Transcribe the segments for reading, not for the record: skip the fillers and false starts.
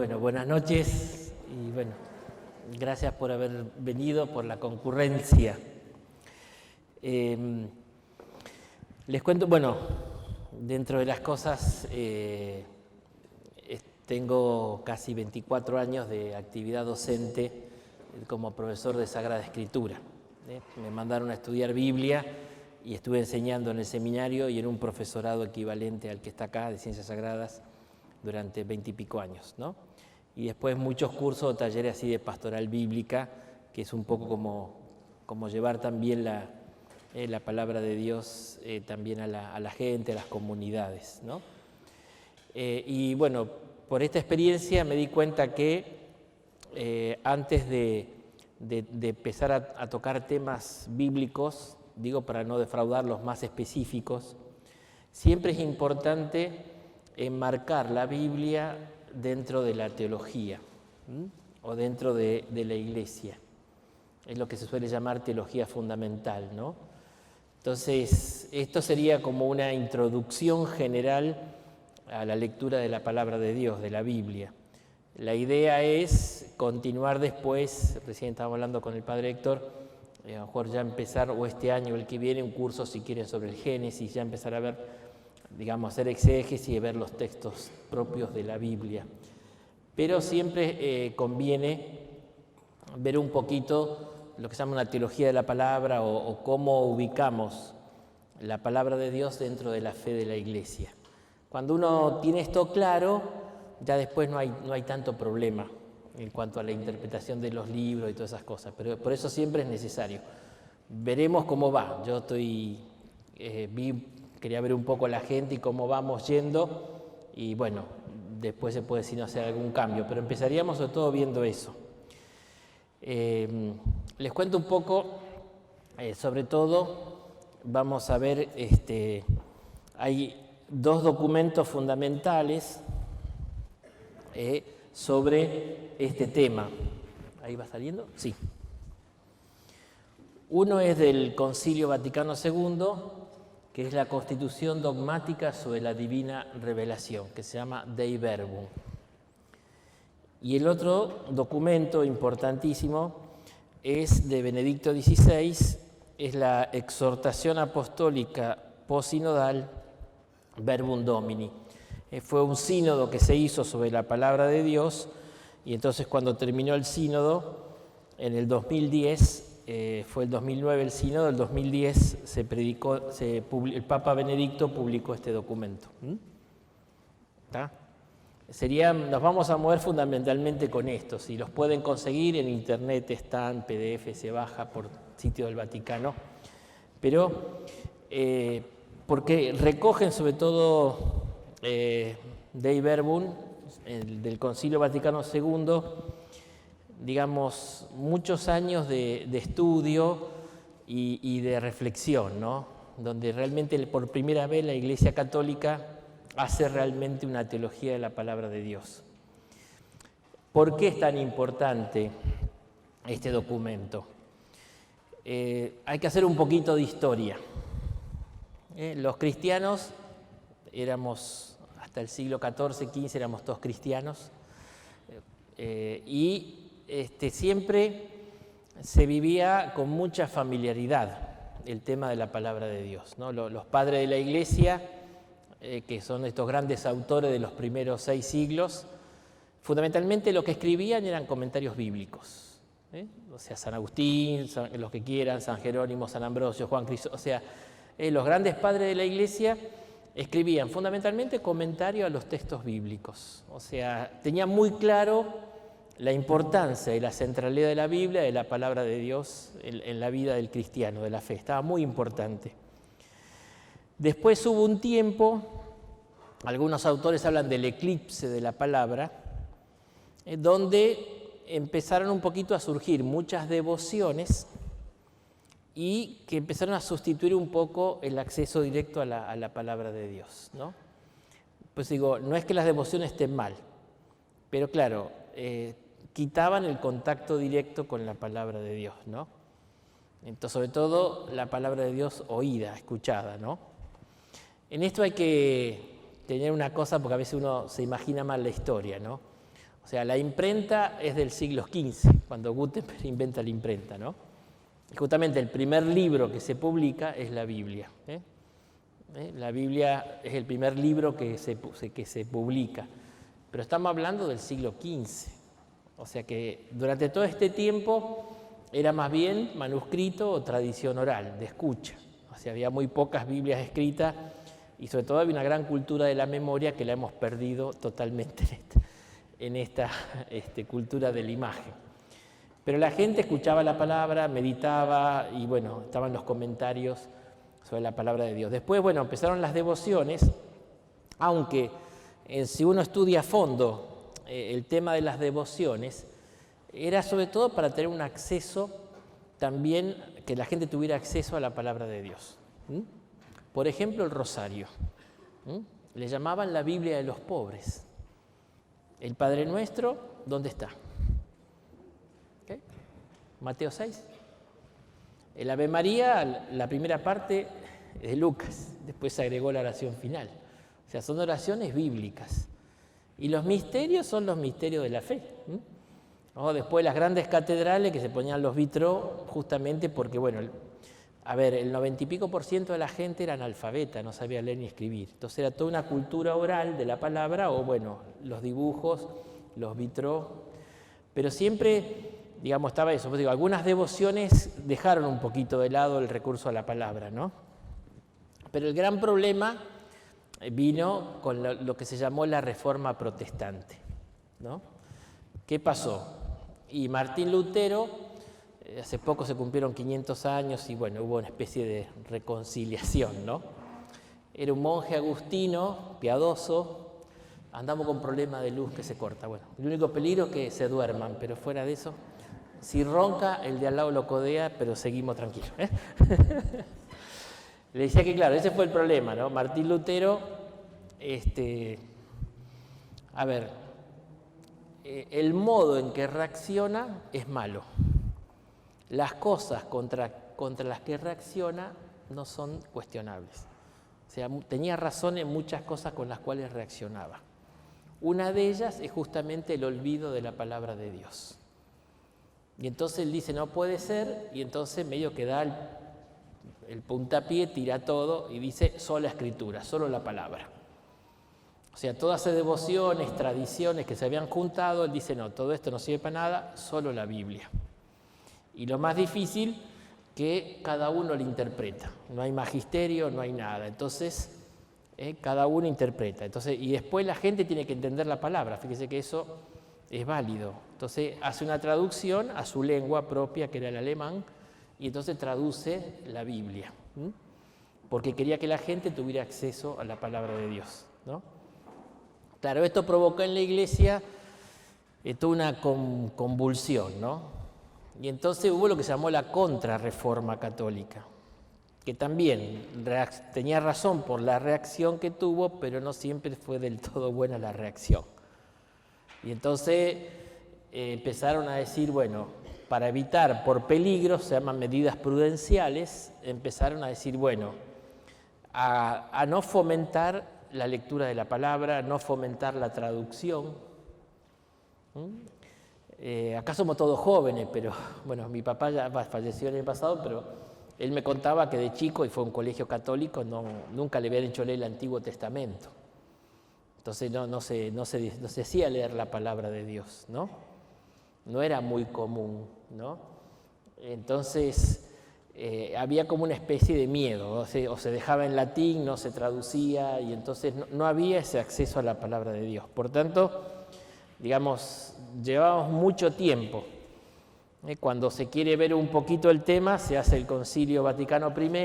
Bueno, buenas noches y bueno, gracias por haber venido, por la concurrencia. Les cuento, bueno, dentro de las cosas, tengo casi 24 años de actividad docente como profesor de Sagrada Escritura. Me mandaron a estudiar Biblia y estuve enseñando en el seminario y en un profesorado equivalente al que está acá, de Ciencias Sagradas, durante 20 y pico años, ¿no? Y después muchos cursos o talleres así de pastoral bíblica, que es un poco como llevar también la palabra de Dios también a la gente, a las comunidades, ¿no? Y bueno, por esta experiencia me di cuenta que antes de empezar a tocar temas bíblicos, digo para no defraudar los más específicos, siempre es importante enmarcar la Biblia dentro de la teología o dentro de la iglesia. Es lo que se suele llamar teología fundamental, ¿no? Entonces, esto sería como una introducción general a la lectura de la palabra de Dios, de la Biblia. La idea es continuar después, recién estábamos hablando con el padre Héctor, a lo mejor ya empezar, o este año o el que viene, un curso si quieren sobre el Génesis, ya empezar a ver, digamos, hacer exégesis y ver los textos propios de la Biblia. Pero siempre conviene ver un poquito lo que se llama una teología de la palabra o cómo ubicamos la palabra de Dios dentro de la fe de la Iglesia. Cuando uno tiene esto claro, ya después no hay tanto problema en cuanto a la interpretación de los libros y todas esas cosas, pero por eso siempre es necesario. Veremos cómo va. Yo quería ver un poco a la gente y cómo vamos yendo y bueno, después se puede si no hacer algún cambio, pero empezaríamos sobre todo viendo eso. Les cuento un poco, sobre todo vamos a ver, hay dos documentos fundamentales sobre este tema. ¿Ahí va saliendo? Sí. Uno es del Concilio Vaticano II, que es la Constitución Dogmática sobre la Divina Revelación, que se llama Dei Verbum. Y el otro documento importantísimo es de Benedicto XVI, es la Exhortación Apostólica Posinodal Verbum Domini. Fue un sínodo que se hizo sobre la palabra de Dios y entonces cuando terminó el sínodo, en el 2010, fue el 2009 el sínodo, el 2010 el Papa Benedicto publicó este documento. ¿Está? Nos vamos a mover fundamentalmente con esto. Si los pueden conseguir, en internet están, PDF se baja por sitio del Vaticano, pero porque recogen sobre todo Dei Verbum, del Concilio Vaticano II, digamos, muchos años de estudio y de reflexión, ¿no? Donde realmente por primera vez la Iglesia Católica hace realmente una teología de la palabra de Dios. ¿Por qué es tan importante este documento? Hay que hacer un poquito de historia. Los cristianos éramos, hasta el siglo XIV, XV, éramos todos cristianos, y siempre se vivía con mucha familiaridad el tema de la palabra de Dios, ¿no? Los padres de la Iglesia, que son estos grandes autores de los primeros 6 siglos, fundamentalmente lo que escribían eran comentarios bíblicos, o sea, San Agustín, los que quieran, San Jerónimo, San Ambrosio, Juan Crisóstomo, o sea, los grandes padres de la Iglesia escribían fundamentalmente comentarios a los textos bíblicos, o sea, tenían muy claro la importancia y la centralidad de la Biblia, de la palabra de Dios en la vida del cristiano, de la fe, estaba muy importante. Después hubo un tiempo, algunos autores hablan del eclipse de la palabra, donde empezaron un poquito a surgir muchas devociones y que empezaron a sustituir un poco el acceso directo a la palabra de Dios, ¿no? Pues digo, no es que las devociones estén mal, pero claro, quitaban el contacto directo con la palabra de Dios, ¿no? Entonces, sobre todo, la palabra de Dios oída, escuchada, ¿no? En esto hay que tener una cosa, porque a veces uno se imagina mal la historia, ¿no? O sea, la imprenta es del siglo XV, cuando Gutenberg inventa la imprenta, ¿no? Y justamente el primer libro que se publica es la Biblia. La Biblia es el primer libro que se publica, pero estamos hablando del siglo XV. O sea que durante todo este tiempo era más bien manuscrito o tradición oral, de escucha. O sea, había muy pocas Biblias escritas y sobre todo había una gran cultura de la memoria que la hemos perdido totalmente en esta cultura de la imagen. Pero la gente escuchaba la palabra, meditaba y bueno, estaban los comentarios sobre la palabra de Dios. Después, bueno, empezaron las devociones, aunque si uno estudia a fondo el tema de las devociones, era sobre todo para tener un acceso también, que la gente tuviera acceso a la palabra de Dios. Por ejemplo, el rosario. Le llamaban la Biblia de los pobres. El Padre Nuestro, ¿dónde está? ¿Okay? Mateo 6. El Ave María, la primera parte es de Lucas, después se agregó la oración final. O sea, son oraciones bíblicas. Y los misterios son los misterios de la fe. Después las grandes catedrales que se ponían los vitraux, justamente porque, bueno, el 90 y pico % de la gente era analfabeta, no sabía leer ni escribir. Entonces era toda una cultura oral de la palabra, o bueno, los dibujos, los vitraux. Pero siempre, digamos, estaba eso. Pues digo, algunas devociones dejaron un poquito de lado el recurso a la palabra, ¿no? Pero el gran problema vino con lo que se llamó la Reforma Protestante, ¿no? ¿Qué pasó? Y Martín Lutero, hace poco se cumplieron 500 años y bueno, hubo una especie de reconciliación, ¿no? Era un monje agustino, piadoso, andamos con problemas de luz que se corta. Bueno, el único peligro es que se duerman, pero fuera de eso, si ronca, el de al lado lo codea, pero seguimos tranquilos, ¿eh? Le decía que claro, ese fue el problema, ¿no? Martín Lutero, el modo en que reacciona es malo. Las cosas contra las que reacciona no son cuestionables. O sea, tenía razón en muchas cosas con las cuales reaccionaba. Una de ellas es justamente el olvido de la palabra de Dios. Y entonces él dice, no puede ser, y entonces medio que da el puntapié, tira todo y dice, sola escritura, solo la palabra. O sea, todas esas devociones, tradiciones que se habían juntado, él dice, no, todo esto no sirve para nada, solo la Biblia. Y lo más difícil, que cada uno lo interpreta. No hay magisterio, no hay nada. Entonces, cada uno interpreta. Entonces, y después la gente tiene que entender la palabra. Fíjese que eso es válido. Entonces, hace una traducción a su lengua propia, que era el alemán, y entonces traduce la Biblia. Porque quería que la gente tuviera acceso a la palabra de Dios, ¿no? Claro, esto provocó en la Iglesia toda una convulsión, ¿no? Y entonces hubo lo que se llamó la Contrarreforma Católica, que también tenía razón por la reacción que tuvo, pero no siempre fue del todo buena la reacción. Y entonces empezaron a decir, bueno, para evitar por peligro, se llaman medidas prudenciales, empezaron a decir, bueno, a no fomentar la lectura de la palabra, no fomentar la traducción. Acá somos todos jóvenes, pero bueno, mi papá ya falleció en el pasado, pero él me contaba que de chico, y fue a un colegio católico, nunca le habían hecho leer el Antiguo Testamento. Entonces no se hacía leer la palabra de Dios, ¿no? No era muy común, ¿no? Entonces había como una especie de miedo, o se dejaba en latín, no se traducía, y entonces no había ese acceso a la palabra de Dios. Por tanto, digamos, llevamos mucho tiempo. Cuando se quiere ver un poquito el tema, se hace el Concilio Vaticano I,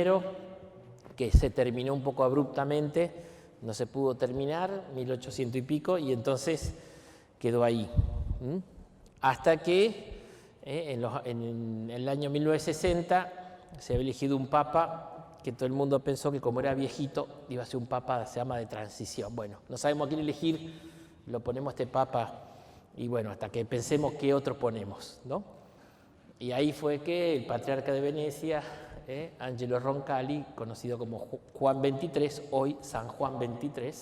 que se terminó un poco abruptamente, no se pudo terminar, 1800 y pico, y entonces quedó ahí. Hasta que en el año 1960 se había elegido un papa que todo el mundo pensó que como era viejito iba a ser un papa, se llama de transición. Bueno, no sabemos a quién elegir, lo ponemos a este papa y bueno, hasta que pensemos qué otro ponemos, ¿no? Y ahí fue que el patriarca de Venecia, Angelo Roncalli, conocido como Juan XXIII, hoy San Juan XXIII,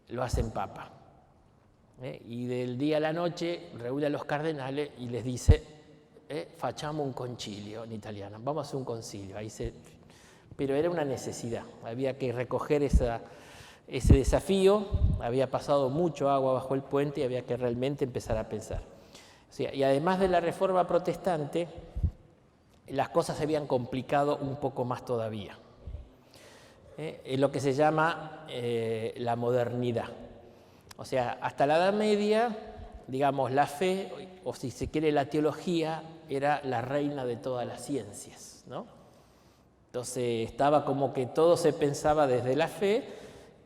lo hacen papa. Y del día a la noche reúne a los cardenales y les dice, facciamo un concilio en italiano, vamos a hacer un concilio. Pero era una necesidad, había que recoger ese desafío, había pasado mucho agua bajo el puente y había que realmente empezar a pensar. O sea, y además de la reforma protestante, las cosas se habían complicado un poco más todavía. Es lo que se llama la modernidad. O sea, hasta la Edad Media, digamos, la fe, o si se quiere la teología, era la reina de todas las ciencias, ¿no? Entonces estaba como que todo se pensaba desde la fe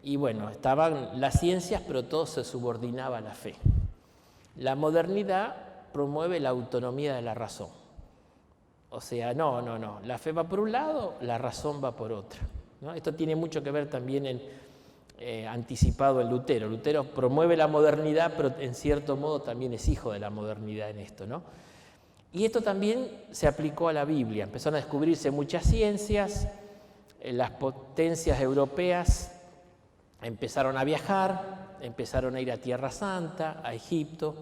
y bueno, estaban las ciencias, pero todo se subordinaba a la fe. La modernidad promueve la autonomía de la razón. O sea, no, la fe va por un lado, la razón va por otro, ¿no? Esto tiene mucho que ver también anticipado en Lutero. Lutero promueve la modernidad, pero en cierto modo también es hijo de la modernidad en esto, ¿no? Y esto también se aplicó a la Biblia. Empezaron a descubrirse muchas ciencias, las potencias europeas empezaron a viajar, empezaron a ir a Tierra Santa, a Egipto,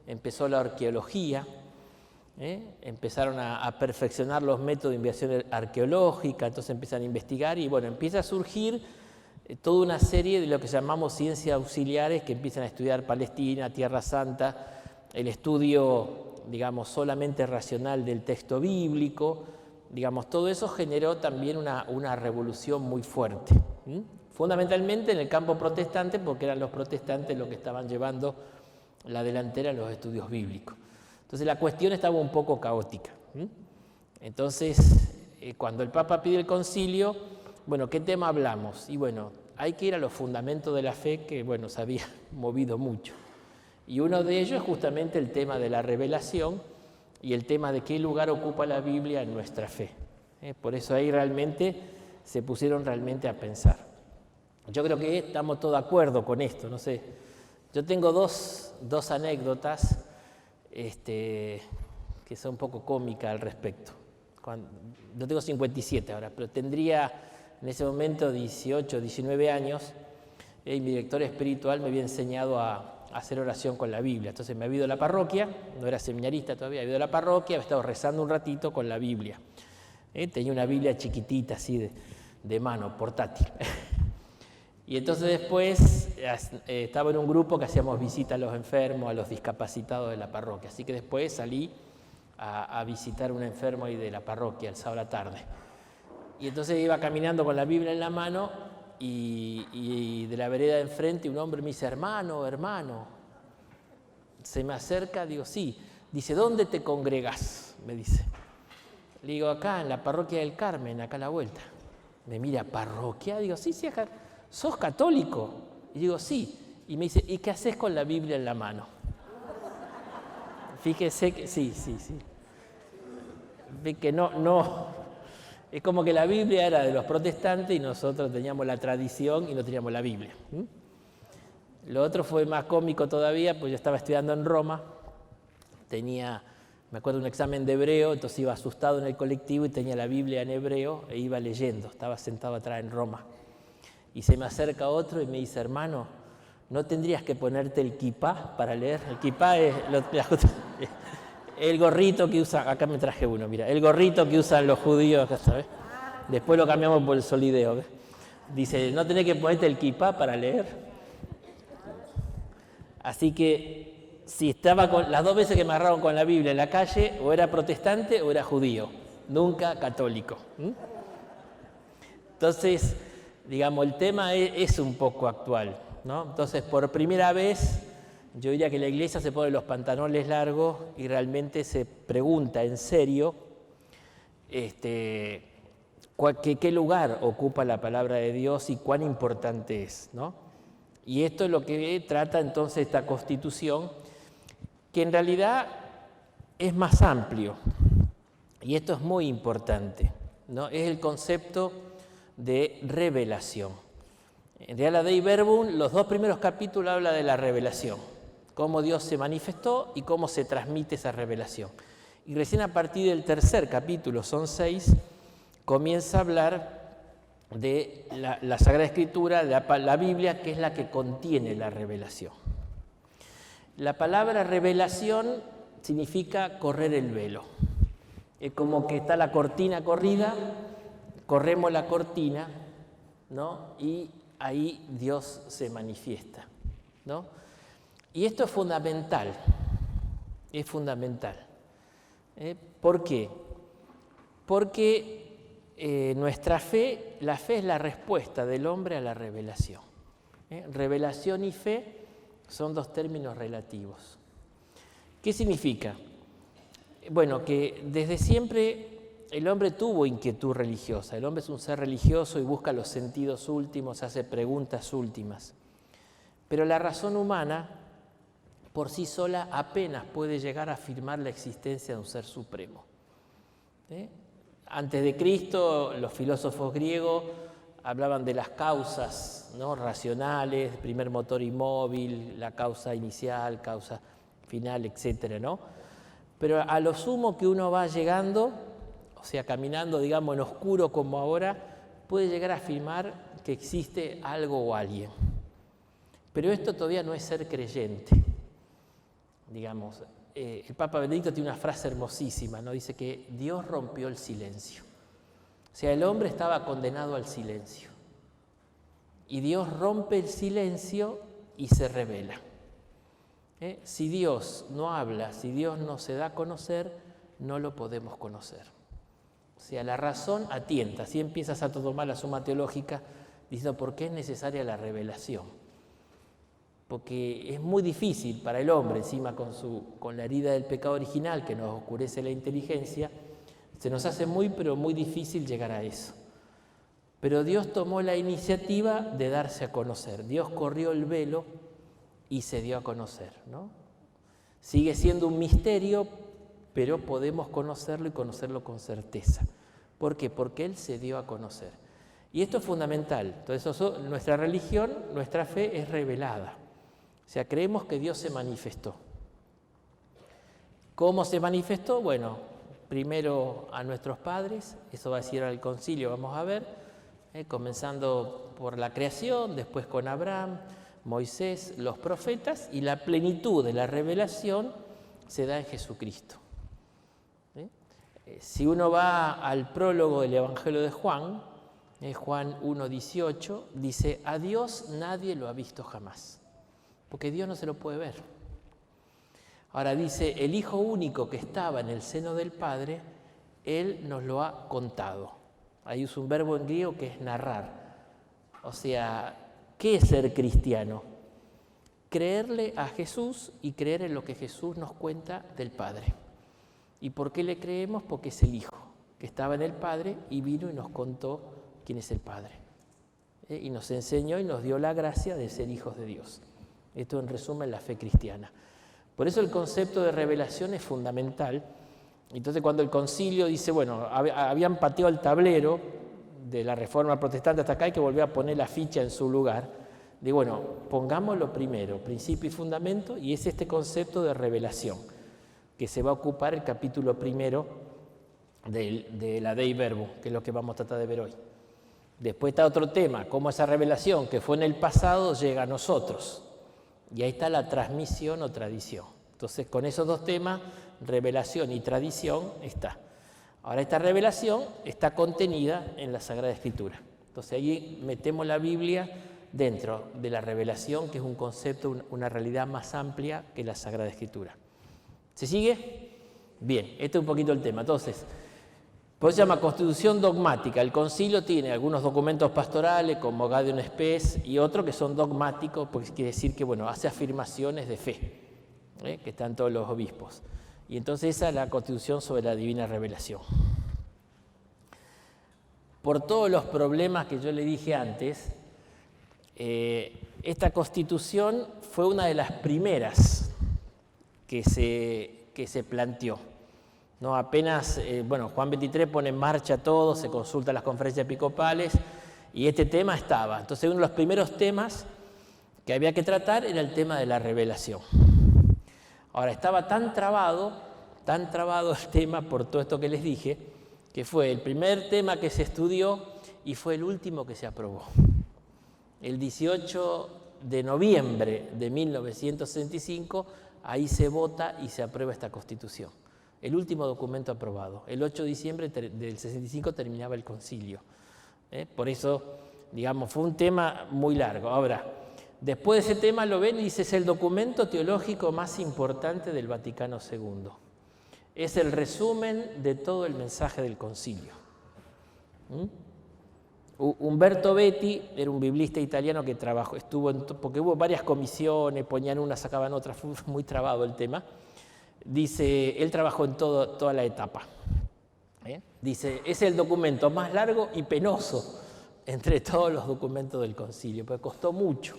empezó la arqueología, empezaron a perfeccionar los métodos de investigación arqueológica, entonces empiezan a investigar y bueno, empieza a surgir toda una serie de lo que llamamos ciencias auxiliares que empiezan a estudiar Palestina, Tierra Santa, el estudio, digamos, solamente racional del texto bíblico, digamos, todo eso generó también una revolución muy fuerte, fundamentalmente en el campo protestante, porque eran los protestantes los que estaban llevando la delantera en los estudios bíblicos. Entonces la cuestión estaba un poco caótica. Entonces, cuando el Papa pide el concilio, bueno, ¿qué tema hablamos? Y bueno, hay que ir a los fundamentos de la fe que, bueno, se había movido mucho. Y uno de ellos es justamente el tema de la revelación y el tema de qué lugar ocupa la Biblia en nuestra fe. Por eso ahí realmente se pusieron realmente a pensar. Yo creo que estamos todos de acuerdo con esto, no sé. Yo tengo dos anécdotas que son un poco cómicas al respecto. Yo tengo 57 ahora, pero tendría en ese momento 18, 19 años, y mi director espiritual me había enseñado a hacer oración con la Biblia. Entonces me había ido a la parroquia, no era seminarista todavía, había ido a la parroquia, había estado rezando un ratito con la Biblia. Tenía una Biblia chiquitita, así de mano, portátil. Y entonces después estaba en un grupo que hacíamos visita a los enfermos, a los discapacitados de la parroquia. Así que después salí a visitar a un enfermo ahí de la parroquia el sábado a la tarde. Y entonces iba caminando con la Biblia en la mano y de la vereda de enfrente un hombre me dice, hermano, se me acerca, digo, sí. Dice, ¿dónde te congregas? Me dice. Le digo, acá en la parroquia del Carmen, acá a la vuelta. Me mira, ¿parroquia? Digo, sí, acá. ¿Sos católico? Y digo, sí. Y me dice, ¿y qué haces con la Biblia en la mano? Fíjese que sí. Ve que no. Es como que la Biblia era de los protestantes y nosotros teníamos la tradición y no teníamos la Biblia. Lo otro fue más cómico todavía, pues yo estaba estudiando en Roma, me acuerdo, un examen de hebreo, entonces iba asustado en el colectivo y tenía la Biblia en hebreo e iba leyendo, estaba sentado atrás en Roma. Y se me acerca otro y me dice, hermano, ¿no tendrías que ponerte el kipá para leer? El kipá es el gorrito que usan, acá me traje uno, mira, el gorrito que usan los judíos, acá, ¿sabes? Después lo cambiamos por el solideo, ¿ves? Dice, ¿no tenés que ponerte el kipá para leer? Así que si estaba las dos veces que me agarraron con la Biblia en la calle, o era protestante o era judío, nunca católico. Entonces, digamos, el tema es un poco actual, ¿no? Entonces, por primera vez, yo diría que la Iglesia se pone los pantalones largos y realmente se pregunta en serio qué lugar ocupa la palabra de Dios y cuán importante es, ¿no? Y esto es lo que trata entonces esta Constitución, que en realidad es más amplio, y esto es muy importante, ¿no? Es el concepto de revelación. En Reala Dei Verbum, los dos primeros capítulos habla de la revelación, cómo Dios se manifestó y cómo se transmite esa revelación. Y recién a partir del tercer capítulo, son 6, comienza a hablar de la Sagrada Escritura, la Biblia, que es la que contiene la revelación. La palabra revelación significa correr el velo. Es como que está la cortina corrida, corremos la cortina, ¿no? Y ahí Dios se manifiesta, ¿no? Y esto es fundamental, es fundamental. ¿Por qué? Porque nuestra fe, la fe es la respuesta del hombre a la revelación. Revelación y fe son dos términos relativos. ¿Qué significa? Bueno, que desde siempre el hombre tuvo inquietud religiosa. El hombre es un ser religioso y busca los sentidos últimos, hace preguntas últimas. Pero la razón humana, por sí sola, apenas puede llegar a afirmar la existencia de un ser supremo. Antes de Cristo, los filósofos griegos hablaban de las causas, ¿no?, racionales, primer motor inmóvil, la causa inicial, causa final, etcétera, ¿no? Pero a lo sumo que uno va llegando, o sea, caminando, digamos, en oscuro como ahora, puede llegar a afirmar que existe algo o alguien. Pero esto todavía no es ser creyente. Digamos, el Papa Benedicto tiene una frase hermosísima, ¿no? Dice que Dios rompió el silencio. O sea, el hombre estaba condenado al silencio. Y Dios rompe el silencio y se revela. Si Dios no habla, si Dios no se da a conocer, no lo podemos conocer. O sea, la razón atienta. Así empieza Santo Tomás la Suma Teológica diciendo por qué es necesaria la revelación. Porque es muy difícil para el hombre, encima con la herida del pecado original que nos oscurece la inteligencia, se nos hace pero muy difícil llegar a eso. Pero Dios tomó la iniciativa de darse a conocer. Dios corrió el velo y se dio a conocer, ¿no? Sigue siendo un misterio, pero podemos conocerlo y conocerlo con certeza. ¿Por qué? Porque Él se dio a conocer. Y esto es fundamental. Entonces, nuestra religión, nuestra fe es revelada. O sea, creemos que Dios se manifestó. ¿Cómo se manifestó? Bueno, primero a nuestros padres, eso va a decir al concilio, vamos a ver, comenzando por la creación, después con Abraham, Moisés, los profetas, y la plenitud de la revelación se da en Jesucristo. Si uno va al prólogo del Evangelio de Juan, Juan 1:18, dice, a Dios nadie lo ha visto jamás, porque Dios no se lo puede ver. Ahora dice, el Hijo único que estaba en el seno del Padre, Él nos lo ha contado. Ahí usa un verbo en griego que es narrar. O sea, ¿qué es ser cristiano? Creerle a Jesús y creer en lo que Jesús nos cuenta del Padre. ¿Y por qué le creemos? Porque es el Hijo, que estaba en el Padre y vino y nos contó quién es el Padre. Y nos enseñó y nos dio la gracia de ser hijos de Dios. Esto en resumen la fe cristiana. Por eso el concepto de revelación es fundamental. Entonces cuando el concilio dice, bueno, habían pateado el tablero de la Reforma Protestante hasta acá, hay que volver a poner la ficha en su lugar. Digo, bueno, pongámoslo primero, principio y fundamento, y es este concepto de revelación, que se va a ocupar el capítulo primero de la Dei Verbum, que es lo que vamos a tratar de ver hoy. Después está otro tema, cómo esa revelación que fue en el pasado llega a nosotros. Y ahí está la transmisión o tradición. Entonces, con esos dos temas, revelación y tradición, está. Ahora, esta revelación está contenida en la Sagrada Escritura. Entonces, ahí metemos la Biblia dentro de la revelación, que es un concepto, una realidad más amplia que la Sagrada Escritura. ¿Se sigue? Bien, este es un poquito el tema. Entonces, por eso se llama Constitución dogmática. El concilio tiene algunos documentos pastorales, como Gaudium Spes, y otros que son dogmáticos, porque quiere decir que, bueno, hace afirmaciones de fe, que están todos los obispos. Y entonces esa es la Constitución sobre la Divina Revelación. Por todos los problemas que yo le dije antes, esta Constitución fue una de las primeras que se planteó. No, apenas, Juan XXIII pone en marcha todo, se consulta las conferencias episcopales y este tema estaba. Entonces uno de los primeros temas que había que tratar era el tema de la revelación. Ahora, estaba tan trabado el tema por todo esto que les dije, que fue el primer tema que se estudió y fue el último que se aprobó. El 18 de noviembre de 1965 ahí se vota y se aprueba esta Constitución. El último documento aprobado. El 8 de diciembre del 65 terminaba el concilio. Por eso, digamos, fue un tema muy largo. Ahora, después de ese tema lo ven y dice, es el documento teológico más importante del Vaticano II. Es el resumen de todo el mensaje del concilio. Umberto Betti era un biblista italiano que trabajó, porque hubo varias comisiones, ponían una, sacaban otra, fue muy trabado el tema. Dice, él trabajó en toda la etapa. Dice, es el documento más largo y penoso entre todos los documentos del concilio, porque costó mucho.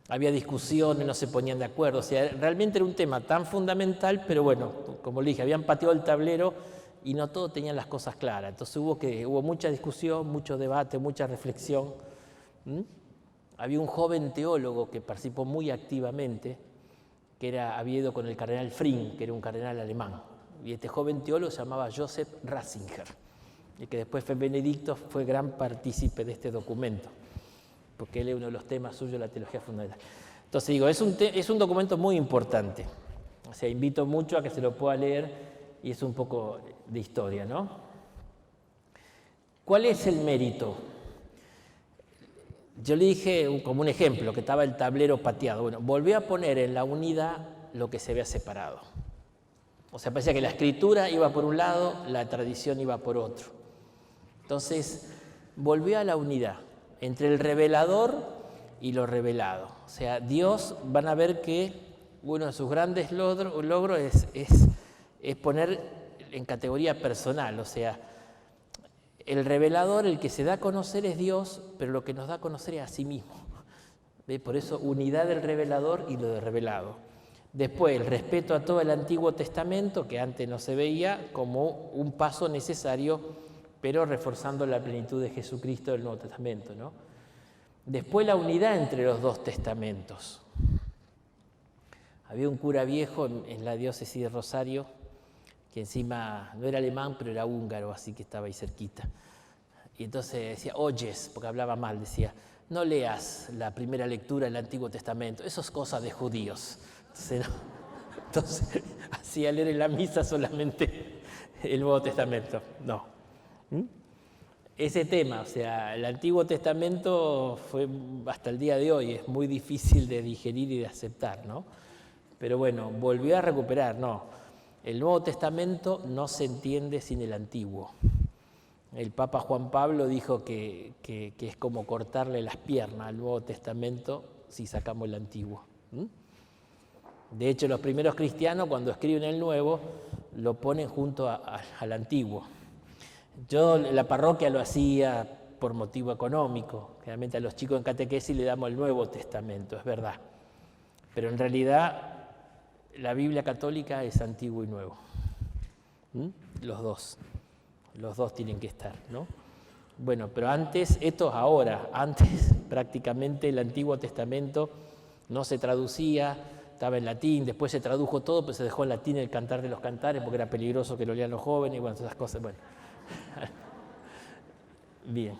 Había discusiones, no se ponían de acuerdo, o sea, realmente era un tema tan fundamental, pero bueno, como le dije, habían pateado el tablero y no todos tenían las cosas claras. Entonces hubo mucha discusión, mucho debate, mucha reflexión. Había un joven teólogo que participó muy activamente, que había ido con el cardenal Fring, que era un cardenal alemán. Y este joven teólogo se llamaba Joseph Ratzinger, y que después fue Benedicto, fue gran partícipe de este documento, porque él es uno de los temas suyos de la teología fundamental. Entonces digo, es un documento muy importante. O sea, invito mucho a que se lo pueda leer y es un poco de historia, ¿no? ¿Cuál es el mérito? Yo le dije como un ejemplo, que estaba el tablero pateado. Bueno, volvió a poner en la unidad lo que se había separado. O sea, parecía que la escritura iba por un lado, la tradición iba por otro. Entonces, volvió a la unidad entre el revelador y lo revelado. O sea, Dios, van a ver que uno de sus grandes logros es poner en categoría personal. O sea, el revelador, el que se da a conocer es Dios, pero lo que nos da a conocer es a sí mismo. ¿Ve? Por eso, unidad del revelador y lo del revelado. Después, el respeto a todo el Antiguo Testamento, que antes no se veía, como un paso necesario, pero reforzando la plenitud de Jesucristo del Nuevo Testamento, ¿no? Después, la unidad entre los dos testamentos. Había un cura viejo en la diócesis de Rosario, que encima no era alemán, pero era húngaro, así que estaba ahí cerquita. Y entonces decía, oyes, porque hablaba mal, decía, no leas la primera lectura del Antiguo Testamento, eso es cosa de judíos. Entonces hacía leer en la misa solamente el Nuevo Testamento. No. Ese tema, o sea, el Antiguo Testamento fue hasta el día de hoy, es muy difícil de digerir y de aceptar, ¿no? Pero bueno, volvió a recuperar, no. El Nuevo Testamento no se entiende sin el Antiguo. El Papa Juan Pablo dijo que es como cortarle las piernas al Nuevo Testamento si sacamos el Antiguo. De hecho, los primeros cristianos, cuando escriben el Nuevo, lo ponen junto al Antiguo. Yo, la parroquia lo hacía por motivo económico. Generalmente a los chicos en catequesis le damos el Nuevo Testamento, es verdad. Pero en realidad, la Biblia católica es Antiguo y Nuevo. Los dos tienen que estar, ¿no? Bueno, pero antes, esto es ahora, antes prácticamente el Antiguo Testamento no se traducía, estaba en latín, después se tradujo todo, pero se dejó en latín el Cantar de los Cantares porque era peligroso que lo lean los jóvenes y bueno, todas esas cosas, bueno. Bien.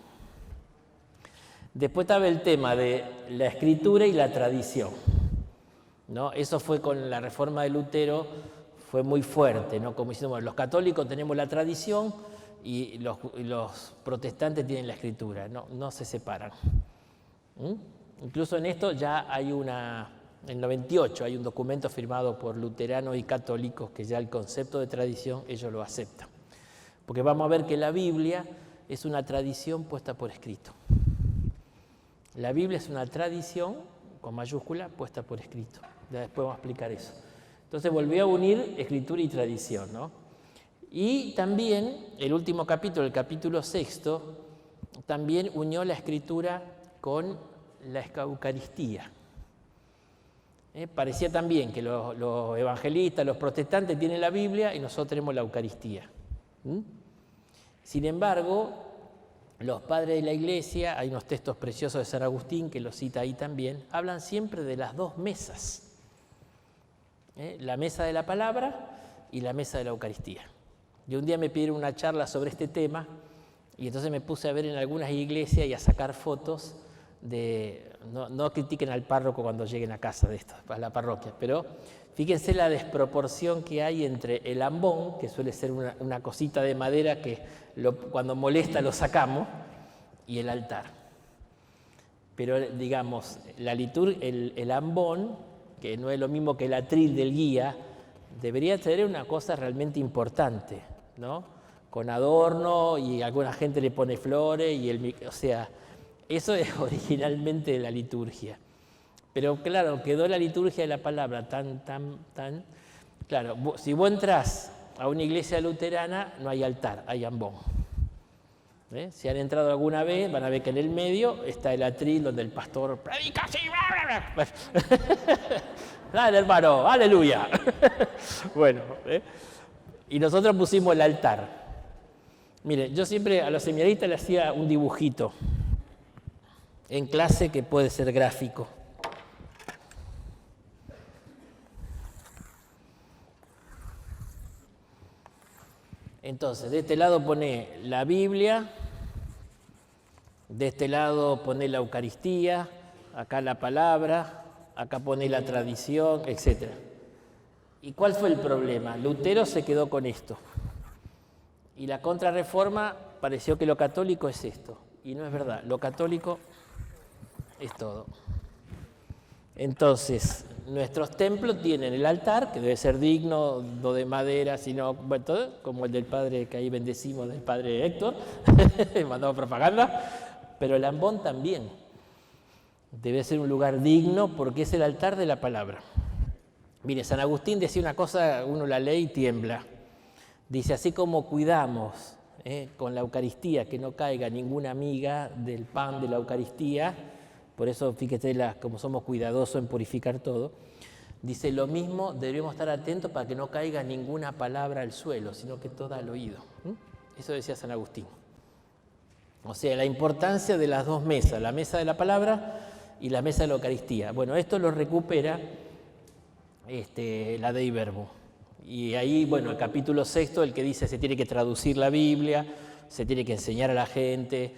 Después estaba el tema de la escritura y la tradición, ¿no? Eso fue con la reforma de Lutero, fue muy fuerte, ¿no? Como diciendo, bueno, los católicos tenemos la tradición y los protestantes tienen la escritura, no se separan. Incluso en esto ya hay en el 98 hay un documento firmado por luteranos y católicos que ya el concepto de tradición ellos lo aceptan. Porque vamos a ver que la Biblia es una tradición puesta por escrito. La Biblia es una tradición, con mayúscula, puesta por escrito. Ya después vamos a explicar eso. Entonces volvió a unir escritura y tradición, ¿no? Y también el último capítulo, el capítulo 6, también unió la escritura con la Eucaristía. Parecía también que los evangelistas, los protestantes tienen la Biblia y nosotros tenemos la Eucaristía. Sin embargo, los padres de la Iglesia, hay unos textos preciosos de San Agustín que los cita ahí también, hablan siempre de las dos mesas. La mesa de la palabra y la mesa de la Eucaristía. Y un día me pidieron una charla sobre este tema y entonces me puse a ver en algunas iglesias y a sacar fotos no critiquen al párroco cuando lleguen a casa de esto, a la parroquia, pero fíjense la desproporción que hay entre el ambón, que suele ser una cosita de madera que cuando molesta lo sacamos, y el altar. Pero digamos, el ambón, que no es lo mismo que el atril del guía, debería tener una cosa realmente importante, ¿no? Con adorno, y alguna gente le pone flores, o sea, eso es originalmente la liturgia. Pero claro, quedó la liturgia de la palabra tan... Claro, si vos entrás a una iglesia luterana, no hay altar, hay ambón. Si han entrado alguna vez, van a ver que en el medio está el atril donde el pastor predica así. Dale, hermano, aleluya. Bueno, y nosotros pusimos el altar. Mire, yo siempre a los seminaristas les hacía un dibujito en clase que puede ser gráfico. Entonces, de este lado pone la Biblia, de este lado pone la Eucaristía, acá la palabra, acá pone la tradición, etc. ¿Y cuál fue el problema? Lutero se quedó con esto. Y la Contrarreforma pareció que lo católico es esto. Y no es verdad, lo católico es todo. Entonces, nuestros templos tienen el altar, que debe ser digno, no de madera, sino bueno, todo, como el del padre que ahí bendecimos, del padre Héctor, mandamos propaganda, pero el ambón también debe ser un lugar digno porque es el altar de la palabra. Mire, San Agustín decía una cosa, uno la lee y tiembla. Dice, así como cuidamos con la Eucaristía que no caiga ninguna miga del pan de la Eucaristía, por eso fíjate como somos cuidadosos en purificar todo, dice lo mismo, debemos estar atentos para que no caiga ninguna palabra al suelo, sino que toda al oído. Eso decía San Agustín. O sea, la importancia de las dos mesas, la mesa de la palabra y la mesa de la Eucaristía. Bueno, esto lo recupera la Dei Verbum. Y ahí, bueno, el capítulo 6, el que dice se tiene que traducir la Biblia, se tiene que enseñar a la gente,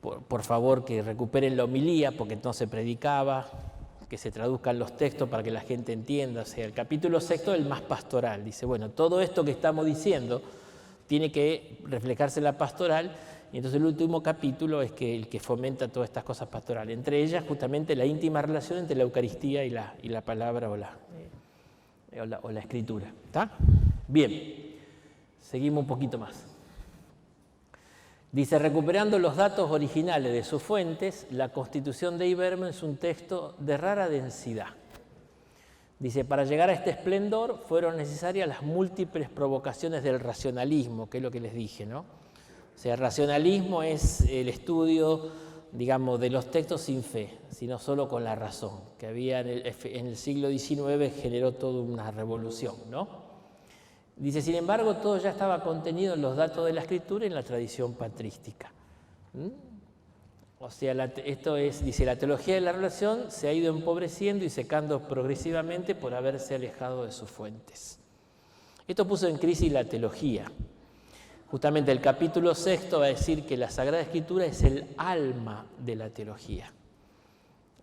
por favor que recuperen la homilía porque no se predicaba, que se traduzcan los textos para que la gente entienda. O sea, el capítulo 6 es el más pastoral. Dice, bueno, todo esto que estamos diciendo tiene que reflejarse en la pastoral, y entonces el último capítulo es el que fomenta todas estas cosas pastorales. Entre ellas, justamente, la íntima relación entre la Eucaristía y la palabra o la escritura. ¿Está? Bien, seguimos un poquito más. Dice, recuperando los datos originales de sus fuentes, la Constitución Dei Verbum es un texto de rara densidad. Dice, para llegar a este esplendor fueron necesarias las múltiples provocaciones del racionalismo, que es lo que les dije, ¿no? O sea, el racionalismo es el estudio, digamos, de los textos sin fe, sino solo con la razón, que había en el siglo XIX generó toda una revolución, ¿no? Dice, sin embargo, todo ya estaba contenido en los datos de la Escritura y en la tradición patrística. O sea, esto es, dice, la teología de la relación se ha ido empobreciendo y secando progresivamente por haberse alejado de sus fuentes. Esto puso en crisis la teología. Justamente el capítulo 6 va a decir que la Sagrada Escritura es el alma de la teología.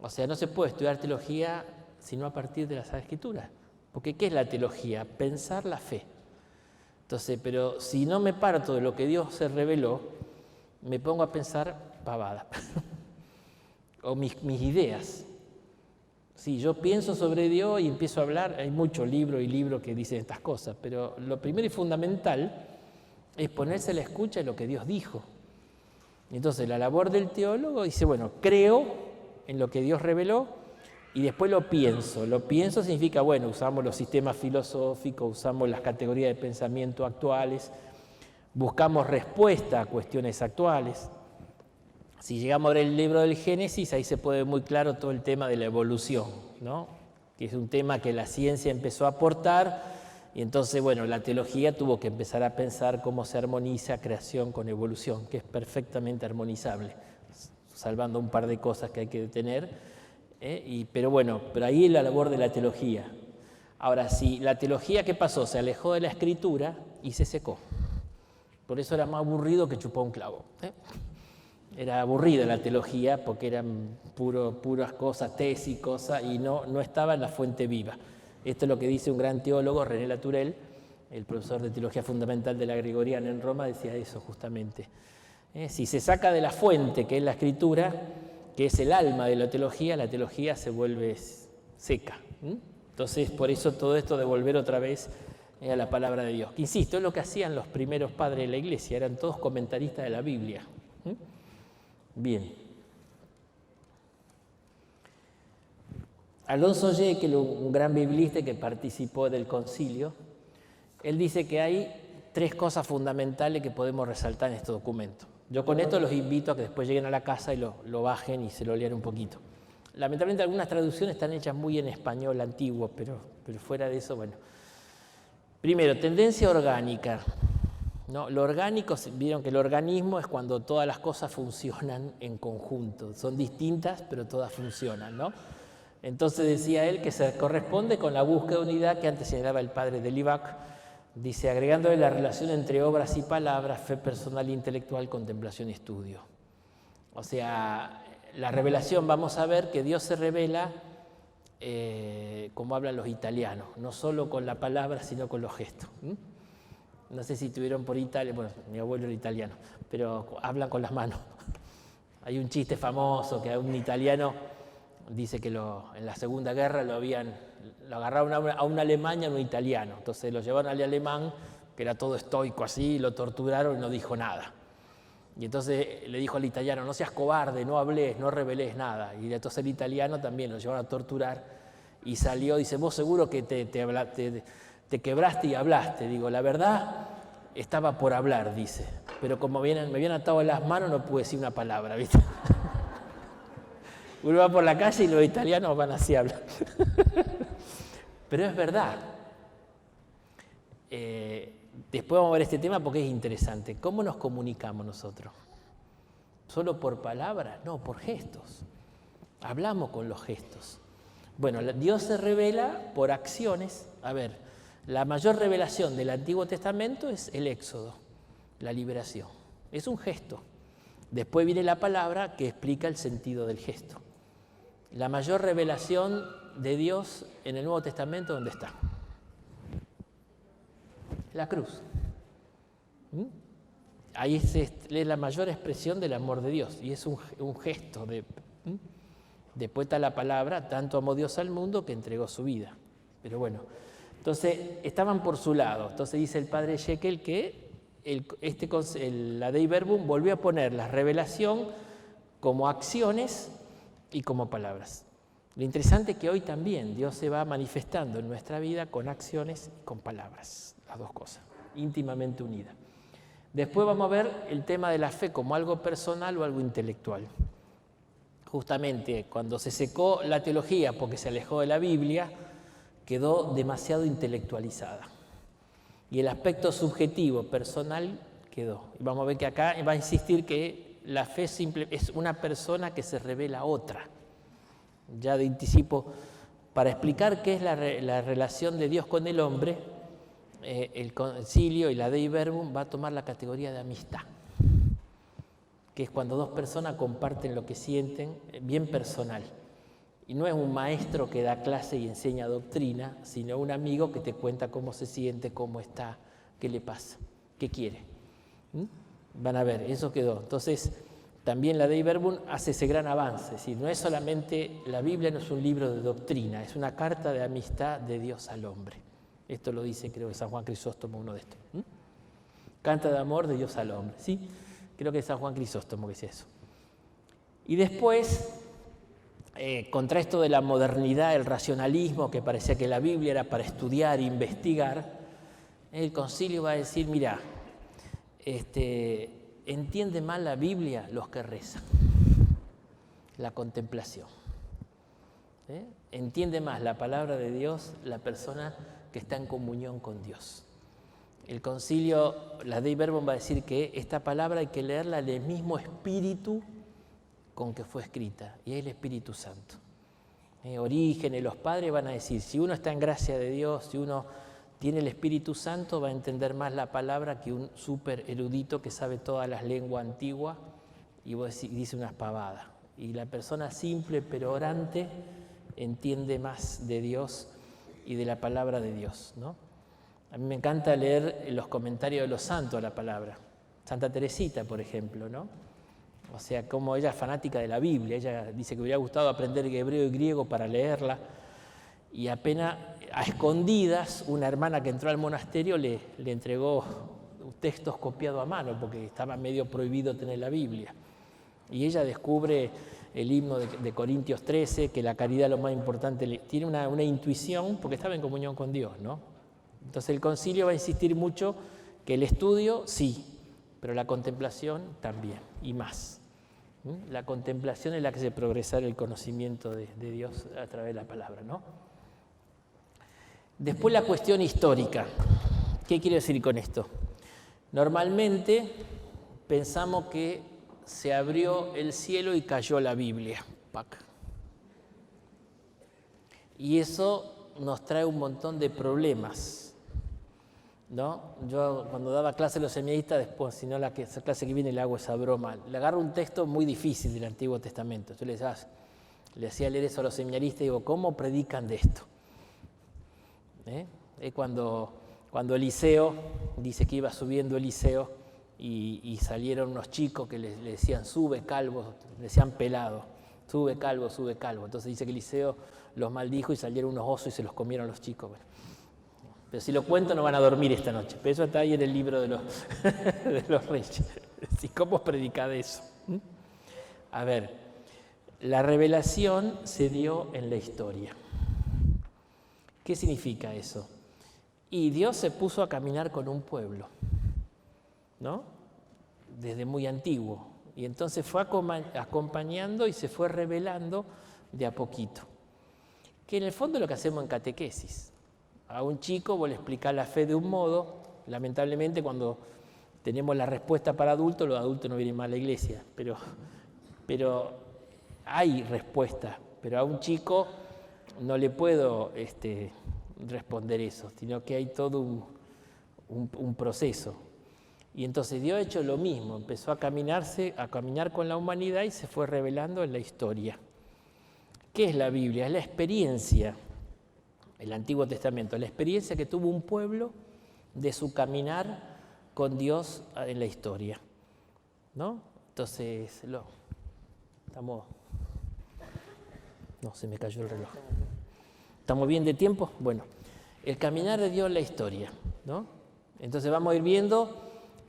O sea, no se puede estudiar teología sino a partir de la Sagrada Escritura. Porque ¿qué es la teología? Pensar la fe. Entonces, pero si no me parto de lo que Dios se reveló, me pongo a pensar pavada. O mis ideas. Sí, yo pienso sobre Dios y empiezo a hablar, hay muchos libros y libros que dicen estas cosas, pero lo primero y fundamental es ponerse a la escucha de lo que Dios dijo. Entonces, la labor del teólogo dice, bueno, creo en lo que Dios reveló, y después lo pienso. Lo pienso significa, bueno, usamos los sistemas filosóficos, usamos las categorías de pensamiento actuales, buscamos respuesta a cuestiones actuales. Si llegamos a ver el libro del Génesis, ahí se puede ver muy claro todo el tema de la evolución, ¿no? Que es un tema que la ciencia empezó a aportar, y entonces, bueno, la teología tuvo que empezar a pensar cómo se armoniza creación con evolución, que es perfectamente armonizable, salvando un par de cosas que hay que detener. Pero bueno, pero ahí es la labor de la teología. Ahora, si la teología, ¿qué pasó? Se alejó de la Escritura y se secó. Por eso era más aburrido que chupar un clavo. Era aburrida la teología porque eran puras cosas, tesis, cosas, y no estaba en la fuente viva. Esto es lo que dice un gran teólogo, René Latourel, el profesor de teología fundamental de la Gregoriana en Roma, decía eso justamente. Si se saca de la fuente, que es la Escritura, que es el alma de la teología se vuelve seca. Entonces, por eso todo esto de volver otra vez a la palabra de Dios. Que, insisto, es lo que hacían los primeros padres de la Iglesia, eran todos comentaristas de la Biblia. Bien. Alonso Jekyll, un gran biblista que participó del concilio, él dice que hay 3 cosas fundamentales que podemos resaltar en este documento. Yo con esto los invito a que después lleguen a la casa y lo bajen y se lo lean un poquito. Lamentablemente algunas traducciones están hechas muy en español antiguo, pero fuera de eso, bueno. Primero, tendencia orgánica. ¿No? Lo orgánico, vieron que el organismo es cuando todas las cosas funcionan en conjunto. Son distintas, pero todas funcionan, ¿no? Entonces decía él que se corresponde con la búsqueda de unidad que antes señalaba el padre de Libac. Dice, agregándole la relación entre obras y palabras, fe personal e intelectual, contemplación y estudio. O sea, la revelación, vamos a ver que Dios se revela como hablan los italianos, no solo con la palabra, sino con los gestos. No sé si tuvieron por Italia, bueno, mi abuelo era italiano, pero hablan con las manos. Hay un chiste famoso que un italiano dice que en la Segunda Guerra lo agarraron a un alemán y a un italiano. Entonces lo llevaron al alemán, que era todo estoico así, lo torturaron y no dijo nada. Y entonces le dijo al italiano, no seas cobarde, no hables, no revelés nada. Y entonces el italiano también lo llevaron a torturar y salió, dice, vos seguro que te quebraste y hablaste. Digo, la verdad estaba por hablar, dice, pero como me habían atado en las manos no pude decir una palabra, ¿viste? Uno va por la calle y los italianos van así a hablar. Pero es verdad. Después vamos a ver este tema porque es interesante. ¿Cómo nos comunicamos nosotros? ¿Solo por palabras? No, por gestos. Hablamos con los gestos. Bueno, Dios se revela por acciones. A ver, la mayor revelación del Antiguo Testamento es el Éxodo, la liberación. Es un gesto. Después viene la palabra que explica el sentido del gesto. La mayor revelación de Dios en el Nuevo Testamento, ¿dónde está? La cruz. Ahí es la mayor expresión del amor de Dios y es un gesto. Después está la palabra, tanto amó Dios al mundo que entregó su vida. Pero bueno, entonces estaban por su lado. Entonces dice el padre Jekyll que la Dei Verbum volvió a poner la revelación como acciones y como palabras. Lo interesante es que hoy también Dios se va manifestando en nuestra vida con acciones y con palabras, las dos cosas, íntimamente unidas. Después vamos a ver el tema de la fe como algo personal o algo intelectual. Justamente cuando se secó la teología porque se alejó de la Biblia, quedó demasiado intelectualizada. Y el aspecto subjetivo, personal, quedó. Y vamos a ver que acá va a insistir que la fe es una persona que se revela a otra. Ya de anticipo, para explicar qué es la relación de Dios con el hombre, el concilio y la Dei Verbum va a tomar la categoría de amistad, que es cuando dos personas comparten lo que sienten, bien personal. Y no es un maestro que da clase y enseña doctrina, sino un amigo que te cuenta cómo se siente, cómo está, qué le pasa, qué quiere. Van a ver, eso quedó. Entonces, también la Dei Verbum hace ese gran avance. Es decir, no es solamente, la Biblia no es un libro de doctrina, es una carta de amistad de Dios al hombre. Esto lo dice, creo que San Juan Crisóstomo, uno de estos. Carta de amor de Dios al hombre, ¿sí? Creo que es San Juan Crisóstomo que dice eso. Y después, contra esto de la modernidad, el racionalismo, que parecía que la Biblia era para estudiar, investigar, el concilio va a decir, mira, entiende mal la Biblia los que rezan, la contemplación. Entiende más la palabra de Dios la persona que está en comunión con Dios. El concilio, la Dei Verbum va a decir que esta palabra hay que leerla en el mismo espíritu con que fue escrita, y es el Espíritu Santo. Orígenes, los padres van a decir, si uno está en gracia de Dios, si uno tiene el Espíritu Santo, va a entender más la palabra que un súper erudito que sabe todas las lenguas antiguas y dice unas pavadas. Y la persona simple pero orante entiende más de Dios y de la palabra de Dios, ¿no? A mí me encanta leer los comentarios de los santos a la palabra. Santa Teresita, por ejemplo, ¿no? O sea, como ella es fanática de la Biblia, ella dice que hubiera gustado aprender hebreo y griego para leerla, y apenas a escondidas una hermana que entró al monasterio le entregó textos copiados a mano, porque estaba medio prohibido tener la Biblia. Y ella descubre el himno de Corintios 13, que la caridad es lo más importante, tiene una intuición, porque estaba en comunión con Dios, ¿no? Entonces el concilio va a insistir mucho que el estudio, sí, pero la contemplación también, y más. La contemplación es la que hace progresar el conocimiento de Dios a través de la palabra, ¿no? Después la cuestión histórica. ¿Qué quiero decir con esto? Normalmente pensamos que se abrió el cielo y cayó la Biblia. ¡Pac! Y eso nos trae un montón de problemas, ¿no? Yo cuando daba clase a los seminaristas, después, si no esa clase que viene le hago esa broma, le agarro un texto muy difícil del Antiguo Testamento. Yo le hacía leer eso a los seminaristas y digo, ¿cómo predican de esto? Es cuando Eliseo, dice que iba subiendo Eliseo y salieron unos chicos que le decían, sube calvo, le decían pelado, sube calvo, sube calvo. Entonces dice que Eliseo los maldijo y salieron unos osos y se los comieron los chicos. Bueno, pero si lo cuento no van a dormir esta noche. Pero eso está ahí en el libro de los reyes. ¿Y cómo predica de eso? A ver, la revelación se dio en la historia. ¿Qué significa eso? Y Dios se puso a caminar con un pueblo, ¿no? Desde muy antiguo. Y entonces fue acompañando y se fue revelando de a poquito. Que en el fondo es lo que hacemos en catequesis. A un chico vos le explicás la fe de un modo, lamentablemente cuando tenemos la respuesta para adultos, los adultos no vienen más a la iglesia, pero hay respuesta, pero a un chico no le puedo responder eso, sino que hay todo un proceso. Y entonces Dios ha hecho lo mismo, empezó a caminar con la humanidad y se fue revelando en la historia. ¿Qué es la Biblia? Es la experiencia, el Antiguo Testamento, la experiencia que tuvo un pueblo de su caminar con Dios en la historia, ¿no? Entonces, se me cayó el reloj. ¿Estamos bien de tiempo? Bueno, el caminar de Dios en la historia, ¿no? Entonces vamos a ir viendo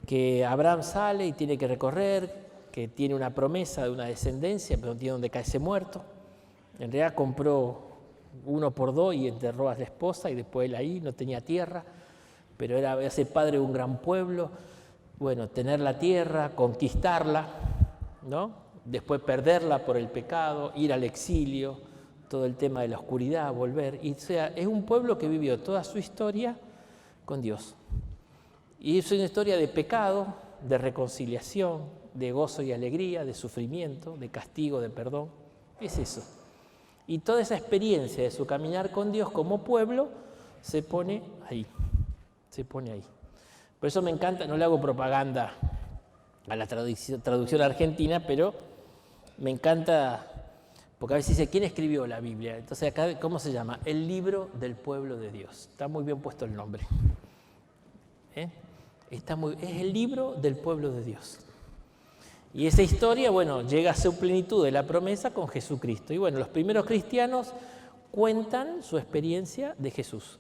que Abraham sale y tiene que recorrer, que tiene una promesa de una descendencia, pero no tiene donde caerse muerto. En realidad compró 1 por 2 y enterró a la esposa y después él ahí no tenía tierra, pero era ser padre de un gran pueblo. Bueno, tener la tierra, conquistarla, ¿no? Después perderla por el pecado, ir al exilio, todo el tema de la oscuridad, volver. Y, o sea, es un pueblo que vivió toda su historia con Dios. Y es una historia de pecado, de reconciliación, de gozo y alegría, de sufrimiento, de castigo, de perdón. Es eso. Y toda esa experiencia de su caminar con Dios como pueblo se pone ahí. Se pone ahí. Por eso me encanta, no le hago propaganda a la traducción argentina, pero me encanta, porque a veces dice, ¿quién escribió la Biblia? Entonces acá, ¿cómo se llama? El libro del pueblo de Dios. Está muy bien puesto el nombre. Es el libro del pueblo de Dios. Y esa historia, bueno, llega a su plenitud de la promesa con Jesucristo. Y bueno, los primeros cristianos cuentan su experiencia de Jesús.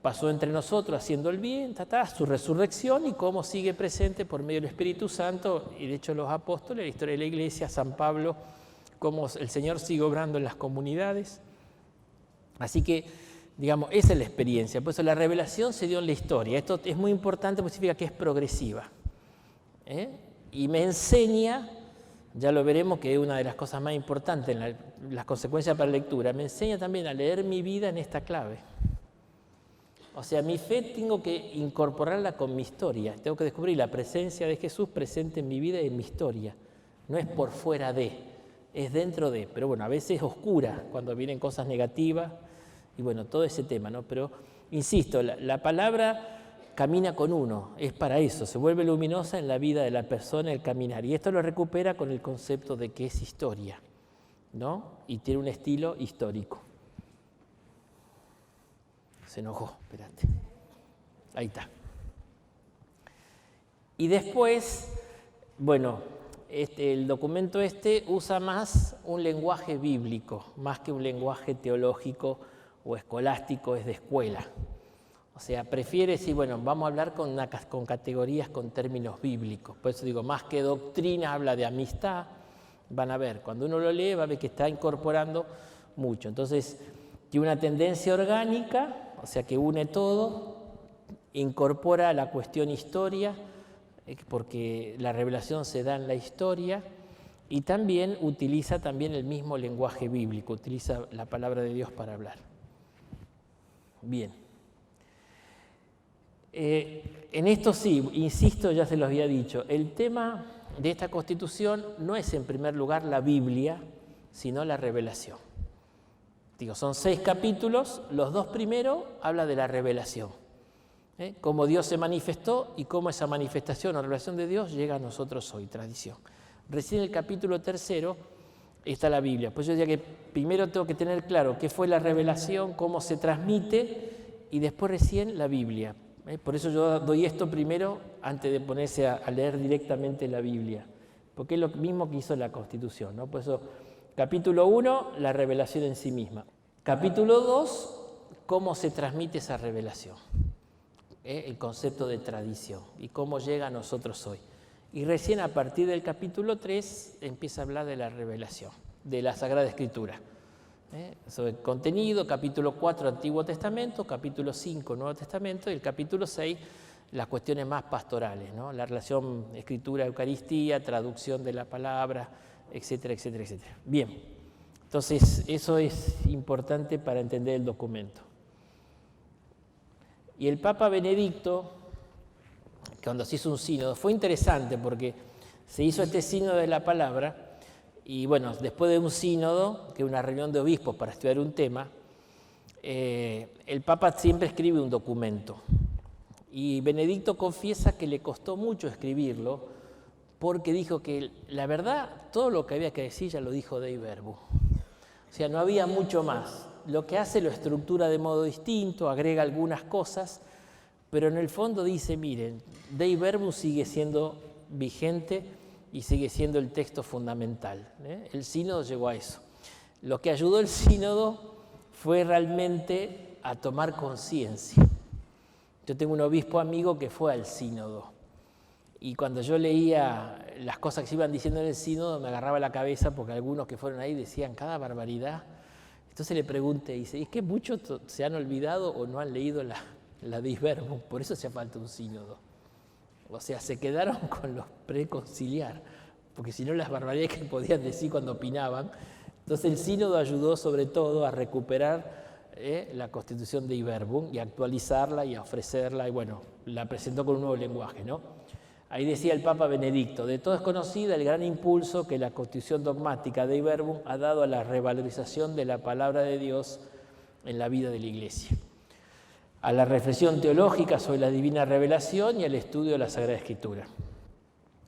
Pasó entre nosotros haciendo el bien, su resurrección y cómo sigue presente por medio del Espíritu Santo y de hecho los apóstoles, la historia de la iglesia, San Pablo, cómo el Señor sigue obrando en las comunidades. Así que, digamos, esa es la experiencia. Por eso la revelación se dio en la historia. Esto es muy importante porque significa que es progresiva. Y me enseña, ya lo veremos que es una de las cosas más importantes en las consecuencias para la lectura, me enseña también a leer mi vida en esta clave. O sea, mi fe tengo que incorporarla con mi historia. Tengo que descubrir la presencia de Jesús presente en mi vida y en mi historia. No es por fuera de, es dentro de. Pero bueno, a veces es oscura cuando vienen cosas negativas y bueno, todo ese tema, ¿no? Pero, insisto, la palabra camina con uno, es para eso, se vuelve luminosa en la vida de la persona el caminar. Y esto lo recupera con el concepto de que es historia, ¿no? Y tiene un estilo histórico. Se enojó, espérate. Ahí está. Y después, bueno, el documento usa más un lenguaje bíblico, más que un lenguaje teológico o escolástico, es de escuela. O sea, prefiere decir, bueno, vamos a hablar con categorías, con términos bíblicos. Por eso digo, más que doctrina, habla de amistad. Van a ver, cuando uno lo lee, va a ver que está incorporando mucho. Entonces, tiene una tendencia orgánica, o sea, que une todo, incorpora la cuestión historia, porque la revelación se da en la historia, y también utiliza también el mismo lenguaje bíblico, utiliza la palabra de Dios para hablar. Bien. En esto sí, insisto, ya se los había dicho, el tema de esta Constitución no es en primer lugar la Biblia, sino la revelación. Digo, son 6 capítulos, los 2 primeros habla de la revelación. Cómo Dios se manifestó y cómo esa manifestación o revelación de Dios llega a nosotros hoy, tradición. Recién en el capítulo 3 está la Biblia. Pues yo diría que primero tengo que tener claro qué fue la revelación, cómo se transmite, y después recién la Biblia. Por eso yo doy esto primero antes de ponerse a leer directamente la Biblia, porque es lo mismo que hizo la Constitución, ¿no? Por eso, capítulo 1, la revelación en sí misma. Capítulo 2, cómo se transmite esa revelación. El concepto de tradición y cómo llega a nosotros hoy. Y recién a partir del capítulo 3 empieza a hablar de la revelación, de la Sagrada Escritura. Sobre el contenido, capítulo 4, Antiguo Testamento, capítulo 5, Nuevo Testamento, y el capítulo 6, las cuestiones más pastorales, ¿no? La relación Escritura-Eucaristía, traducción de la palabra, etcétera, etcétera, etcétera. Bien, entonces eso es importante para entender el documento. Y el Papa Benedicto, cuando se hizo un sínodo, fue interesante porque se hizo este sínodo de la palabra y bueno, después de un sínodo, que es una reunión de obispos para estudiar un tema, el Papa siempre escribe un documento y Benedicto confiesa que le costó mucho escribirlo porque dijo que la verdad, todo lo que había que decir ya lo dijo Dei Verbum. O sea, no había mucho más. Lo que hace lo estructura de modo distinto, agrega algunas cosas, pero en el fondo dice, miren, Dei Verbum sigue siendo vigente y sigue siendo el texto fundamental. El sínodo llegó a eso. Lo que ayudó el sínodo fue realmente a tomar conciencia. Yo tengo un obispo amigo que fue al sínodo y cuando yo leía las cosas que se iban diciendo en el sínodo me agarraba la cabeza porque algunos que fueron ahí decían cada barbaridad. Entonces le pregunté, dice, ¿es que muchos se han olvidado o no han leído la Dei Verbum? Por eso hacía falta un sínodo. O sea, se quedaron con los preconciliar, porque si no las barbaridades que podían decir cuando opinaban. Entonces el sínodo ayudó sobre todo a recuperar la Constitución Dei Verbum y a actualizarla y a ofrecerla, y bueno, la presentó con un nuevo lenguaje, ¿no? Ahí decía el Papa Benedicto, de todo es conocida el gran impulso que la Constitución dogmática Dei Verbum ha dado a la revalorización de la palabra de Dios en la vida de la Iglesia, a la reflexión teológica sobre la divina revelación y al estudio de la Sagrada Escritura.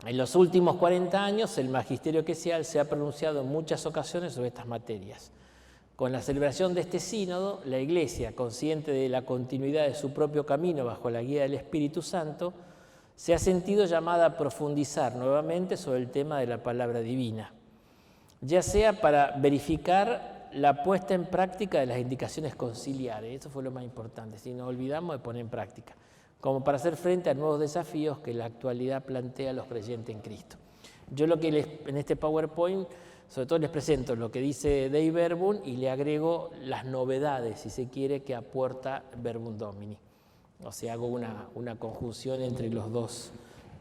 En los últimos 40 años, el magisterio eclesial se ha pronunciado en muchas ocasiones sobre estas materias. Con la celebración de este sínodo, la Iglesia, consciente de la continuidad de su propio camino bajo la guía del Espíritu Santo, se ha sentido llamada a profundizar nuevamente sobre el tema de la palabra divina, ya sea para verificar la puesta en práctica de las indicaciones conciliares, eso fue lo más importante, si nos olvidamos de poner en práctica, como para hacer frente a nuevos desafíos que la actualidad plantea a los creyentes en Cristo. Yo lo que en este PowerPoint, sobre todo les presento lo que dice Dei Verbum y le agrego las novedades, si se quiere, que aporta Verbum Domini. O sea, hago una conjunción entre los dos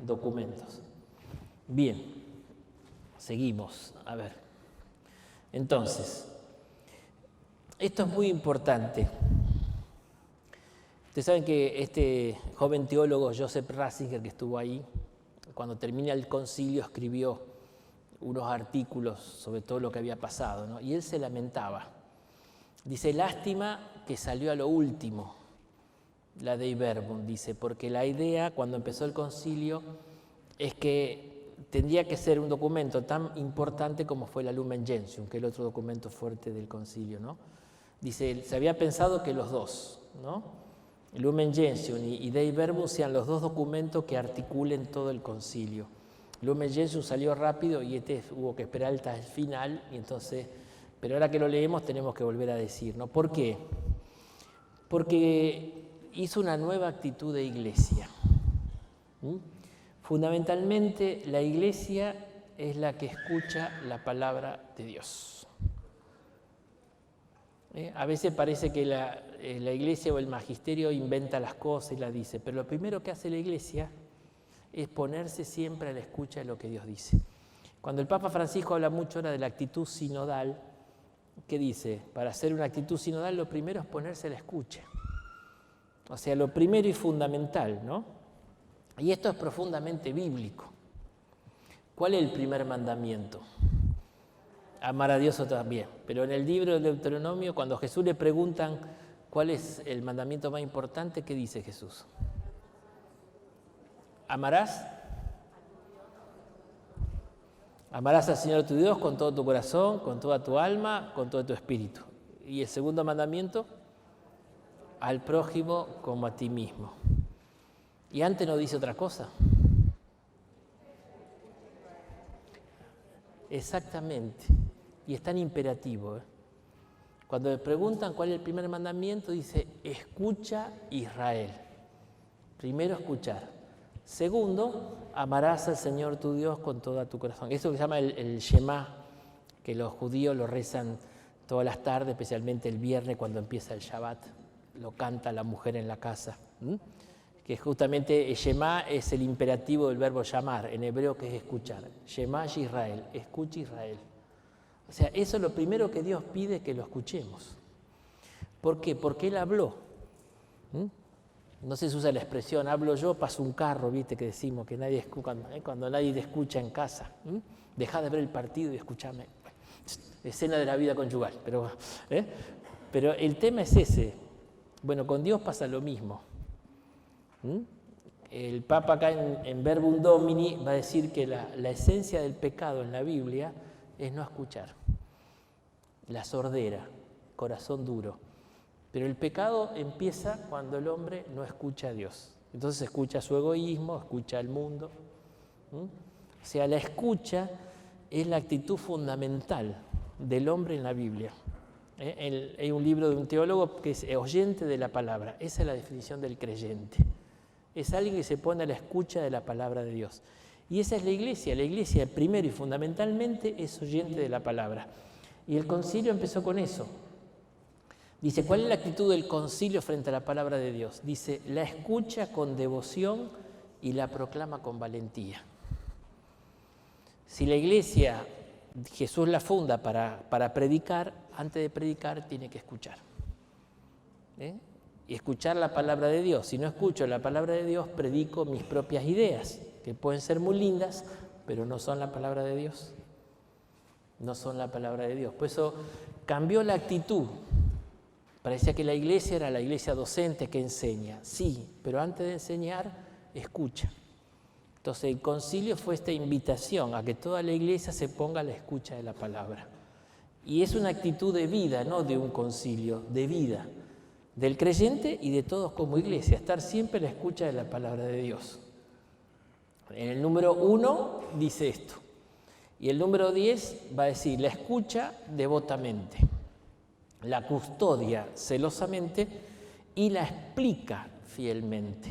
documentos. Bien, seguimos. A ver. Entonces, esto es muy importante. Ustedes saben que este joven teólogo, Joseph Ratzinger, que estuvo ahí, cuando termina el concilio escribió unos artículos sobre todo lo que había pasado, ¿no? Y él se lamentaba. Dice, lástima que salió a lo último, la Dei Verbum, dice, porque la idea cuando empezó el concilio es que tendría que ser un documento tan importante como fue la Lumen Gentium, que es el otro documento fuerte del concilio, ¿no? Dice, se había pensado que los dos, ¿no? Lumen Gentium y Dei Verbum sean los dos documentos que articulen todo el concilio. Lumen Gentium salió rápido y hubo que esperar hasta el final, y entonces, pero ahora que lo leemos tenemos que volver a decir, ¿no? ¿Por qué? Porque hizo una nueva actitud de iglesia. Fundamentalmente, la iglesia es la que escucha la palabra de Dios. A veces parece que la iglesia o el magisterio inventa las cosas y las dice, pero lo primero que hace la iglesia es ponerse siempre a la escucha de lo que Dios dice. Cuando el Papa Francisco habla mucho ahora de la actitud sinodal, ¿qué dice? Para hacer una actitud sinodal lo primero es ponerse a la escucha. O sea, lo primero y fundamental, ¿no? Y esto es profundamente bíblico. ¿Cuál es el primer mandamiento? Amar a Dios también. Pero en el libro del Deuteronomio, cuando a Jesús le preguntan cuál es el mandamiento más importante, ¿qué dice Jesús? ¿Amarás? Amarás al Señor tu Dios con todo tu corazón, con toda tu alma, con todo tu espíritu. ¿Y el segundo mandamiento? Al prójimo como a ti mismo. Y antes no dice otra cosa. Exactamente. Y es tan imperativo. Cuando le preguntan cuál es el primer mandamiento, dice, escucha Israel. Primero escuchar. Segundo, amarás al Señor tu Dios con todo tu corazón. Eso que se llama el Shema, que los judíos lo rezan todas las tardes, especialmente el viernes cuando empieza el Shabbat. Lo canta la mujer en la casa. Que justamente el Shema es el imperativo del verbo llamar, en hebreo que es escuchar. Shema Israel, escucha Israel. O sea, eso es lo primero que Dios pide que lo escuchemos. ¿Por qué? Porque Él habló. No se usa la expresión, hablo yo, paso un carro, viste que decimos que nadie escucha, cuando nadie te escucha en casa. Dejá de ver el partido y escuchame. Escena de la vida conyugal. Pero el tema es ese. Bueno, con Dios pasa lo mismo. El Papa acá en Verbum Domini va a decir que la esencia del pecado en la Biblia es no escuchar. La sordera, corazón duro. Pero el pecado empieza cuando el hombre no escucha a Dios. Entonces escucha su egoísmo, escucha al mundo. O sea, la escucha es la actitud fundamental del hombre en la Biblia. Hay un libro de un teólogo que es oyente de la palabra. Esa es la definición del creyente. Es alguien que se pone a la escucha de la palabra de Dios. Y esa es la iglesia. La iglesia, primero y fundamentalmente, es oyente de la palabra. Y el concilio empezó con eso. Dice, ¿cuál es la actitud del concilio frente a la palabra de Dios? Dice, la escucha con devoción y la proclama con valentía. Si la iglesia, Jesús la funda para predicar, antes de predicar tiene que escuchar. Y escuchar la palabra de Dios. Si no escucho la palabra de Dios, predico mis propias ideas, que pueden ser muy lindas, pero no son la palabra de Dios. No son la palabra de Dios. Por eso cambió la actitud. Parecía que la iglesia era la iglesia docente que enseña. Sí, pero antes de enseñar, escucha. Entonces el concilio fue esta invitación a que toda la iglesia se ponga a la escucha de la palabra. Y es una actitud de vida, no de un concilio, de vida. Del creyente y de todos como iglesia, estar siempre a la escucha de la palabra de Dios. En el número 1 dice esto. Y el número 10 va a decir, la escucha devotamente, la custodia celosamente y la explica fielmente.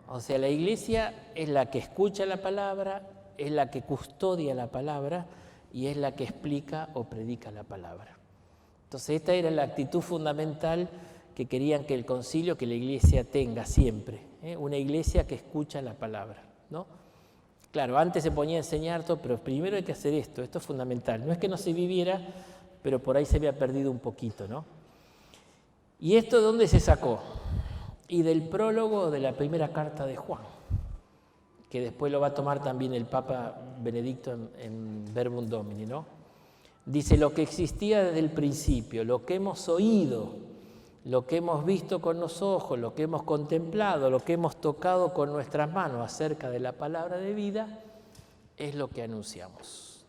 O sea, la iglesia es la que escucha la palabra, es la que custodia la palabra y es la que explica o predica la palabra. Entonces esta era la actitud fundamental que querían que el concilio, que la iglesia tenga siempre, una iglesia que escucha la palabra, ¿no? Claro, antes se ponía a enseñar todo, pero primero hay que hacer esto es fundamental. No es que no se viviera, pero por ahí se había perdido un poquito, ¿no? ¿Y esto de dónde se sacó? Y del prólogo de la primera carta de Juan, que después lo va a tomar también el Papa Benedicto en Verbum Domini, ¿no? Dice, lo que existía desde el principio, lo que hemos oído, lo que hemos visto con los ojos, lo que hemos contemplado, lo que hemos tocado con nuestras manos acerca de la palabra de vida, es lo que anunciamos.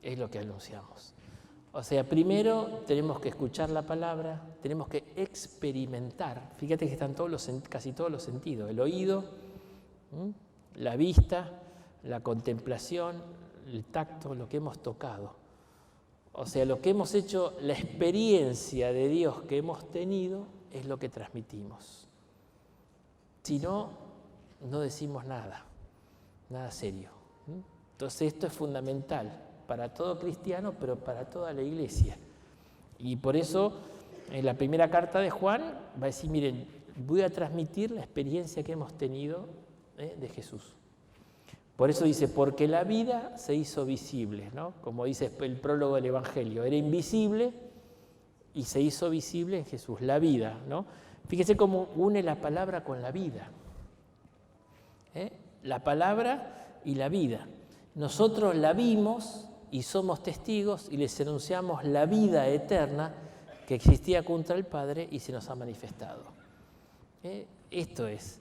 Es lo que anunciamos. O sea, primero tenemos que escuchar la palabra, tenemos que experimentar. Fíjate que están casi todos los sentidos: el oído, la vista, la contemplación, el tacto, lo que hemos tocado. O sea, lo que hemos hecho, la experiencia de Dios que hemos tenido, es lo que transmitimos. Si no, no decimos nada serio. Entonces esto es fundamental para todo cristiano, pero para toda la iglesia. Y por eso, en la primera carta de Juan, va a decir, miren, voy a transmitir la experiencia que hemos tenido de Jesús. Por eso dice, porque la vida se hizo visible, ¿no? Como dice el prólogo del Evangelio, era invisible y se hizo visible en Jesús, la vida, ¿no? Fíjese cómo une la palabra con la vida. La palabra y la vida. Nosotros la vimos y somos testigos y les anunciamos la vida eterna que existía contra el Padre y se nos ha manifestado. Esto es.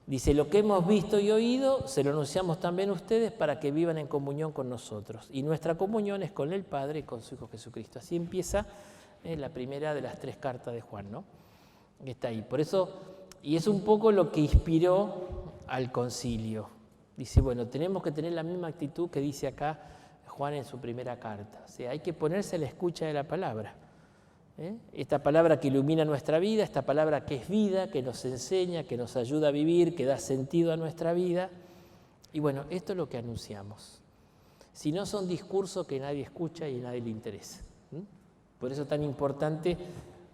Dice, lo que hemos visto y oído, se lo anunciamos también a ustedes para que vivan en comunión con nosotros. Y nuestra comunión es con el Padre y con su Hijo Jesucristo. Así empieza la primera de las 3 cartas de Juan, ¿no? Que está ahí. Por eso, y es un poco lo que inspiró al concilio. Dice, bueno, tenemos que tener la misma actitud que dice acá Juan en su primera carta. O sea, hay que ponerse a la escucha de la palabra. Esta palabra que ilumina nuestra vida, esta palabra que es vida, que nos enseña, que nos ayuda a vivir, que da sentido a nuestra vida. Y bueno, esto es lo que anunciamos. Si no, son discursos que nadie escucha y a nadie le interesa. Por eso es tan importante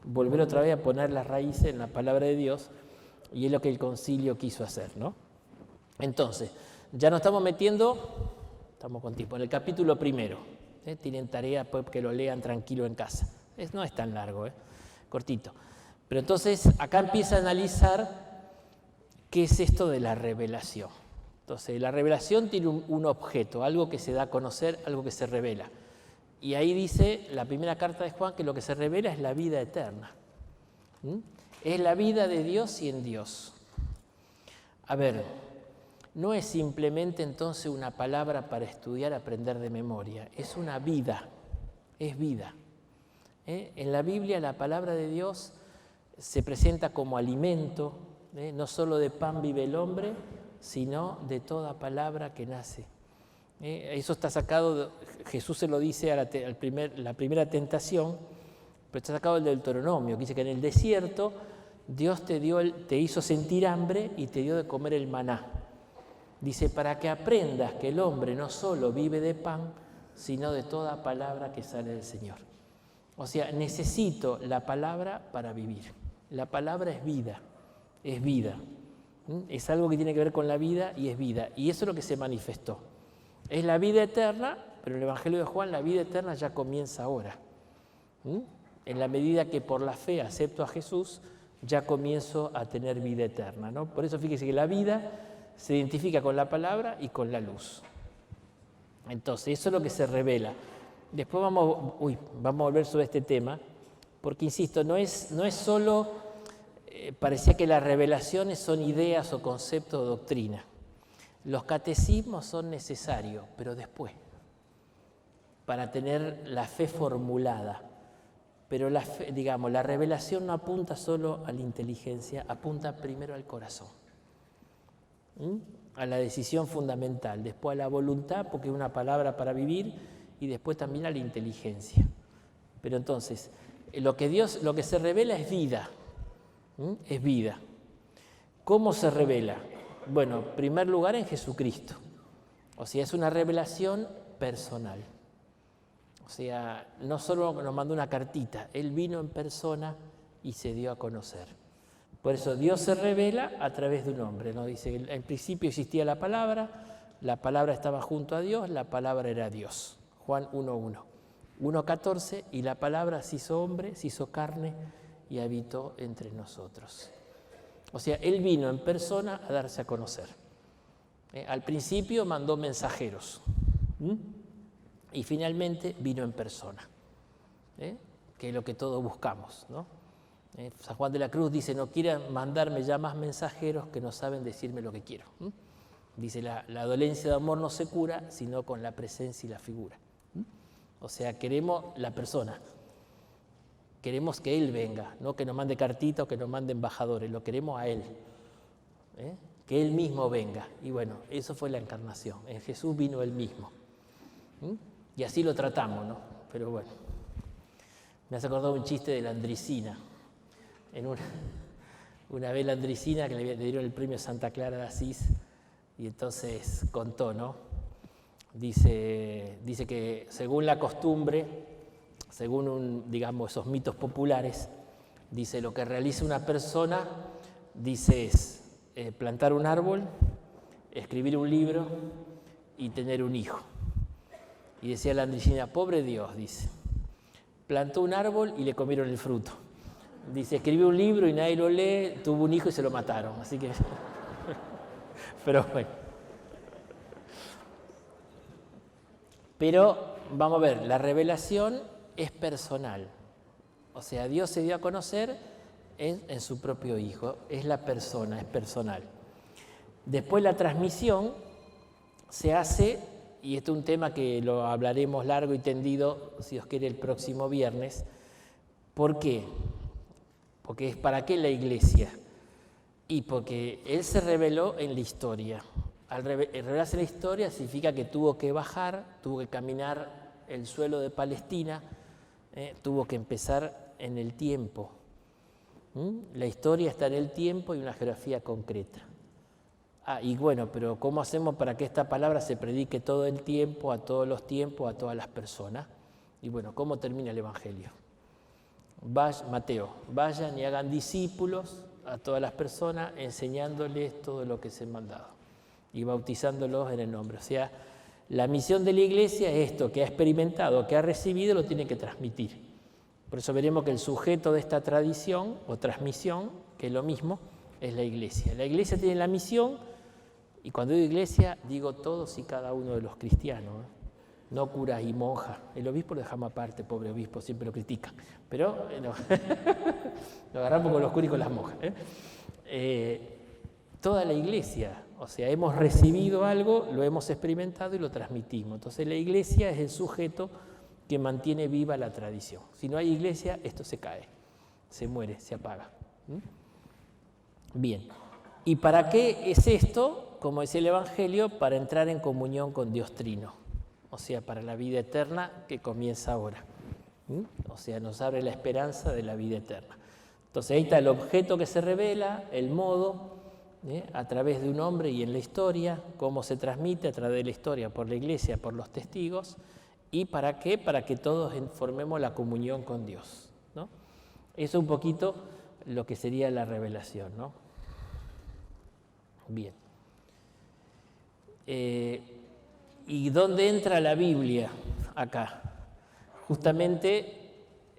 volver otra vez a poner las raíces en la palabra de Dios, y es lo que el concilio quiso hacer, ¿no? Entonces, ya nos estamos metiendo, estamos con tiempo, en el capítulo 1. Tienen tarea pues, que lo lean tranquilo en casa. No es tan largo, cortito. Pero entonces acá empieza a analizar qué es esto de la revelación. Entonces la revelación tiene un objeto, algo que se da a conocer, algo que se revela. Y ahí dice la primera carta de Juan que lo que se revela es la vida eterna. Es la vida de Dios y en Dios. A ver, no es simplemente entonces una palabra para estudiar, aprender de memoria. Es una vida, es vida. En la Biblia la palabra de Dios se presenta como alimento, no solo de pan vive el hombre, sino de toda palabra que nace. Eso está sacado, Jesús se lo dice a la primera tentación, pero está sacado del Deuteronomio, que dice que en el desierto Dios te hizo sentir hambre y te dio de comer el maná. Dice, para que aprendas que el hombre no solo vive de pan, sino de toda palabra que sale del Señor. O sea, necesito la palabra para vivir. La palabra es vida, es vida. Es algo que tiene que ver con la vida y es vida. Y eso es lo que se manifestó. Es la vida eterna, pero en el Evangelio de Juan la vida eterna ya comienza ahora. En la medida que por la fe acepto a Jesús, ya comienzo a tener vida eterna, ¿no? Por eso fíjese que la vida se identifica con la palabra y con la luz. Entonces, eso es lo que se revela. Después vamos a volver sobre este tema, porque insisto, no es solo, parecía que las revelaciones son ideas o conceptos o doctrina. Los catecismos son necesarios, pero después, para tener la fe formulada. Pero la revelación no apunta solo a la inteligencia, apunta primero al corazón, a la decisión fundamental, después a la voluntad, porque es una palabra para vivir, y después también a la inteligencia. Pero entonces, lo que se revela es vida, es vida. ¿Cómo se revela? Bueno, en primer lugar en Jesucristo. O sea, es una revelación personal. O sea, no solo nos mandó una cartita, Él vino en persona y se dio a conocer. Por eso Dios se revela a través de un hombre, ¿no? Dice, en principio existía la palabra estaba junto a Dios, la palabra era Dios. Juan 1:1. 1:14, y la palabra se hizo hombre, se hizo carne y habitó entre nosotros. O sea, Él vino en persona a darse a conocer. Al principio mandó mensajeros. Y finalmente vino en persona, que es lo que todos buscamos, ¿no? San Juan de la Cruz dice, no quieran mandarme ya más mensajeros que no saben decirme lo que quiero. Dice, la dolencia de amor no se cura, sino con la presencia y la figura. O sea, queremos la persona. Queremos que Él venga, no que nos mande cartitas o que nos mande embajadores, lo queremos a Él. Que Él mismo venga. Y bueno, eso fue la encarnación. En Jesús vino Él mismo. Y así lo tratamos, ¿no? Pero bueno, me hace acordar un chiste de la Landricina. En una vez la Landricina, que le dieron el premio Santa Clara de Asís, y entonces contó, ¿no? Dice que según la costumbre, según digamos, esos mitos populares, dice lo que realiza una persona, dice es plantar un árbol, escribir un libro y tener un hijo. Y decía la Landricina, pobre Dios, dice, plantó un árbol y le comieron el fruto. Dice, escribió un libro y nadie lo lee, tuvo un hijo y se lo mataron. Así que, pero bueno. Pero vamos a ver, la revelación es personal. O sea, Dios se dio a conocer en su propio Hijo. Es la persona, es personal. Después la transmisión se hace, y este es un tema que lo hablaremos largo y tendido, si Dios quiere, el próximo viernes. ¿Por qué? Porque es para qué la Iglesia. Y porque Él se reveló en la historia. Al revelarse en la historia significa que tuvo que bajar, tuvo que caminar el suelo de Palestina, tuvo que empezar en el tiempo. La historia está en el tiempo y una geografía concreta. Y bueno, pero ¿cómo hacemos para que esta palabra se predique todo el tiempo, a todos los tiempos, a todas las personas? Y bueno, ¿cómo termina el Evangelio? Mateo, vayan y hagan discípulos a todas las personas, enseñándoles todo lo que se han mandado y bautizándolos en el nombre. O sea, la misión de la Iglesia es esto, que ha experimentado, que ha recibido, lo tiene que transmitir. Por eso veremos que el sujeto de esta tradición o transmisión, que es lo mismo, es la Iglesia. La Iglesia tiene la misión, y cuando digo Iglesia, digo todos y cada uno de los cristianos, no curas y monjas. El obispo lo dejamos aparte, pobre obispo, siempre lo critican. Pero no. Lo agarramos con los curas y con las monjas. Toda la Iglesia, o sea, hemos recibido algo, lo hemos experimentado y lo transmitimos. Entonces la Iglesia es el sujeto que mantiene viva la tradición. Si no hay Iglesia, esto se cae, se muere, se apaga. Bien. ¿Y para qué es esto? Como decía el Evangelio, para entrar en comunión con Dios Trino. O sea, para la vida eterna que comienza ahora. O sea, nos abre la esperanza de la vida eterna. Entonces ahí está el objeto que se revela, el modo, a través de un hombre y en la historia, cómo se transmite a través de la historia, por la Iglesia, por los testigos. ¿Y para qué? Para que todos formemos la comunión con Dios, ¿no? Eso es un poquito lo que sería la revelación, ¿no? Bien. ¿Y dónde entra la Biblia acá? Justamente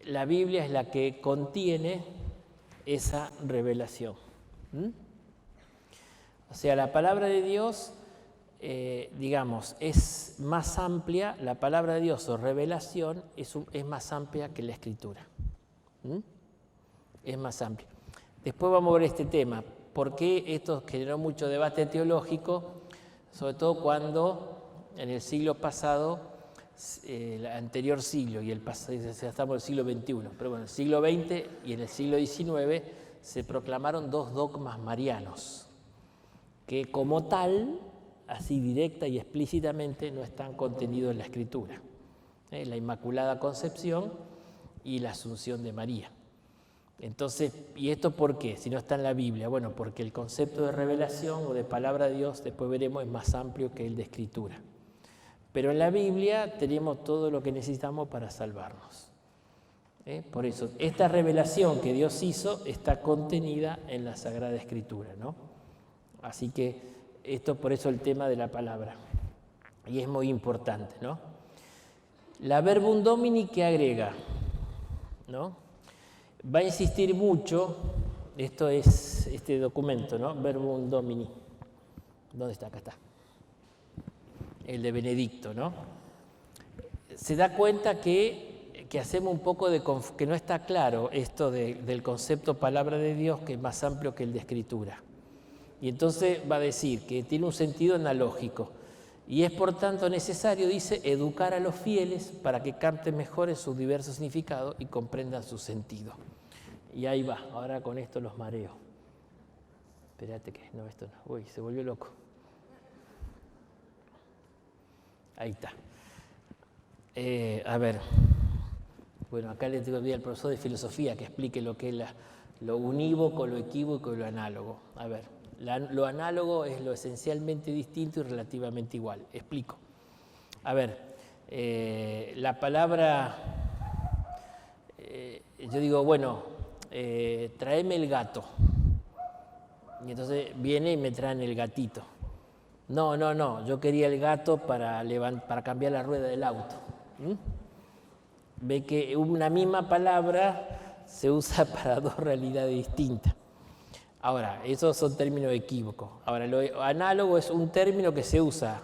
la Biblia es la que contiene esa revelación. O sea, la palabra de Dios, digamos, es más amplia, la palabra de Dios o revelación es más amplia que la Escritura. Es más amplia. Después vamos a ver este tema. ¿Por qué esto generó mucho debate teológico? Sobre todo cuando en el siglo pasado, el anterior siglo y el pasado, estamos en el siglo XXI, pero bueno, el siglo XX y en el siglo XIX se proclamaron dos dogmas marianos, que como tal, así directa y explícitamente, no están contenidos en la Escritura. La Inmaculada Concepción y la Asunción de María. Entonces, ¿y esto por qué? Si no está en la Biblia. Bueno, porque el concepto de revelación o de palabra de Dios, después veremos, es más amplio que el de Escritura. Pero en la Biblia tenemos todo lo que necesitamos para salvarnos. Por eso, esta revelación que Dios hizo está contenida en la Sagrada Escritura, ¿no? Así que esto por eso el tema de la palabra. Y es muy importante, ¿no? La Verbum Domini, ¿qué agrega? ¿No? Va a insistir mucho, esto es este documento, ¿no? Verbum Domini. ¿Dónde está? Acá está. El de Benedicto, ¿no? Se da cuenta que que hacemos un poco que no está claro esto del concepto palabra de Dios, que es más amplio que el de escritura. Y entonces va a decir que tiene un sentido analógico. Y es por tanto necesario, dice, educar a los fieles para que capten mejor en sus diversos significados y comprendan su sentido. Y ahí va, ahora con esto los mareo. Espérate que, no, esto no, uy, se volvió loco. Ahí está. A ver, bueno, acá le tengo que pedir al profesor de filosofía que explique lo que es lo unívoco, lo equívoco y lo análogo. A ver, lo análogo es lo esencialmente distinto y relativamente igual. Explico. A ver, la palabra, yo digo, bueno, tráeme el gato. Y entonces viene y me traen el gatito. No, yo quería el gato para cambiar la rueda del auto. Ve que una misma palabra se usa para dos realidades distintas. Ahora, esos son términos equívocos. Ahora, lo análogo es un término que se usa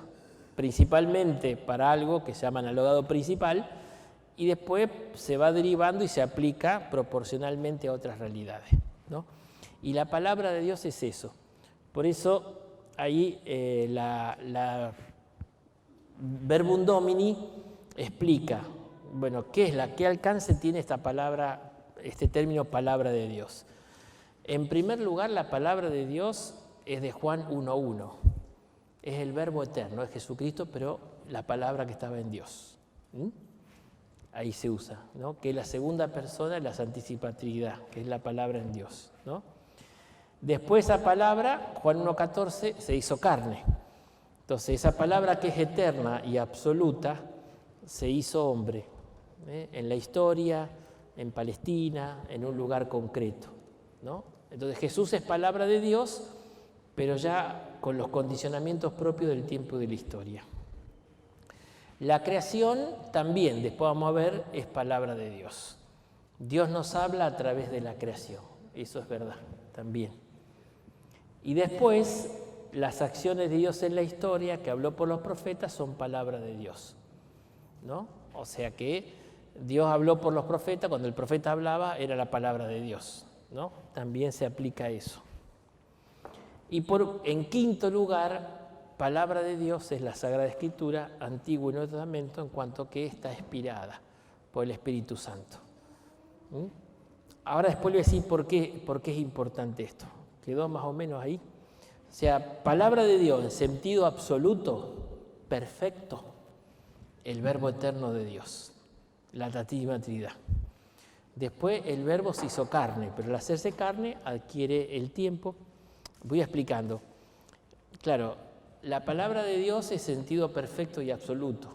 principalmente para algo que se llama analogado principal y después se va derivando y se aplica proporcionalmente a otras realidades, ¿no? Y la palabra de Dios es eso. Por eso ahí Verbum Domini explica, bueno, qué alcance tiene esta palabra, este término palabra de Dios. En primer lugar, la palabra de Dios es de Juan 1:1. Es el Verbo eterno, es Jesucristo, pero la palabra que estaba en Dios. Ahí se usa, ¿no? Que es la segunda persona de la Santísima Trinidad, que es la palabra en Dios, ¿no? Después esa palabra, Juan 1:14, se hizo carne. Entonces esa palabra que es eterna y absoluta se hizo hombre, en la historia, en Palestina, en un lugar concreto, ¿no? Entonces Jesús es palabra de Dios, pero ya con los condicionamientos propios del tiempo y de la historia. La creación también, después vamos a ver, es palabra de Dios. Dios nos habla a través de la creación, eso es verdad, también. Y después, las acciones de Dios en la historia que habló por los profetas son palabra de Dios, ¿no? O sea que Dios habló por los profetas, cuando el profeta hablaba era la palabra de Dios, ¿no? También se aplica eso. Y en quinto lugar, palabra de Dios es la Sagrada Escritura, Antiguo y Nuevo Testamento, en cuanto que está inspirada por el Espíritu Santo. Ahora después le voy a decir por qué es importante esto. ¿Quedó más o menos ahí? O sea, palabra de Dios en sentido absoluto, perfecto, el Verbo eterno de Dios, la Santísima Trinidad. Después el Verbo se hizo carne, pero al hacerse carne adquiere el tiempo. Voy explicando. Claro, la palabra de Dios es sentido perfecto y absoluto.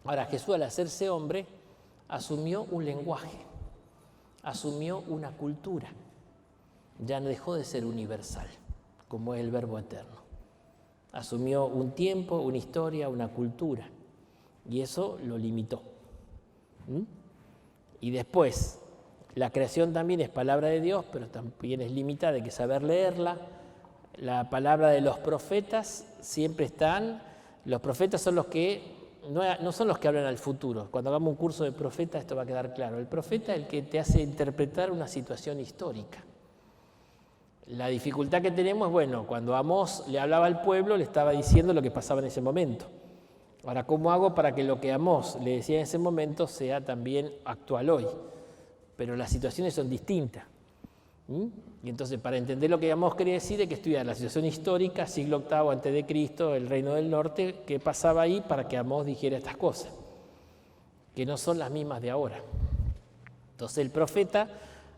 Ahora, Jesús al hacerse hombre asumió un lenguaje, asumió una cultura. Ya no dejó de ser universal, como es el Verbo eterno. Asumió un tiempo, una historia, una cultura, y eso lo limitó. Y después, la creación también es palabra de Dios, pero también es limitada, hay que saber leerla. La palabra de los profetas siempre están, los profetas son los que, no son los que hablan al futuro. Cuando hagamos un curso de profeta esto va a quedar claro. El profeta es el que te hace interpretar una situación histórica. La dificultad que tenemos es, bueno, cuando Amós le hablaba al pueblo, le estaba diciendo lo que pasaba en ese momento. Ahora, ¿cómo hago para que lo que Amós le decía en ese momento sea también actual hoy? Pero las situaciones son distintas. Y entonces, para entender lo que Amós quería decir, hay que estudiar la situación histórica, siglo VIII a.C., el Reino del Norte, qué pasaba ahí para que Amós dijera estas cosas, que no son las mismas de ahora. Entonces, el profeta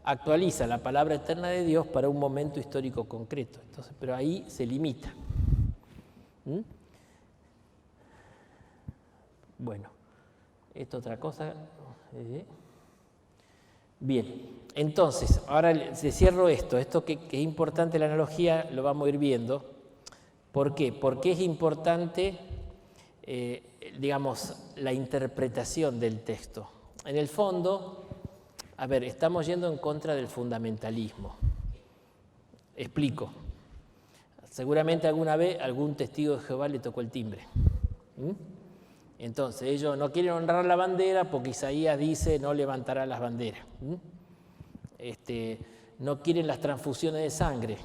actualiza la palabra eterna de Dios para un momento histórico concreto. Entonces, pero ahí se limita. Bueno, esto otra cosa. Bien, entonces, ahora se cierro esto que es importante la analogía, lo vamos a ir viendo. ¿Por qué? Porque es importante, digamos, la interpretación del texto. En el fondo, a ver, estamos yendo en contra del fundamentalismo. Explico. Seguramente alguna vez algún testigo de Jehová le tocó el timbre. Entonces ellos no quieren honrar la bandera porque Isaías dice no levantará las banderas. No quieren las transfusiones de sangre.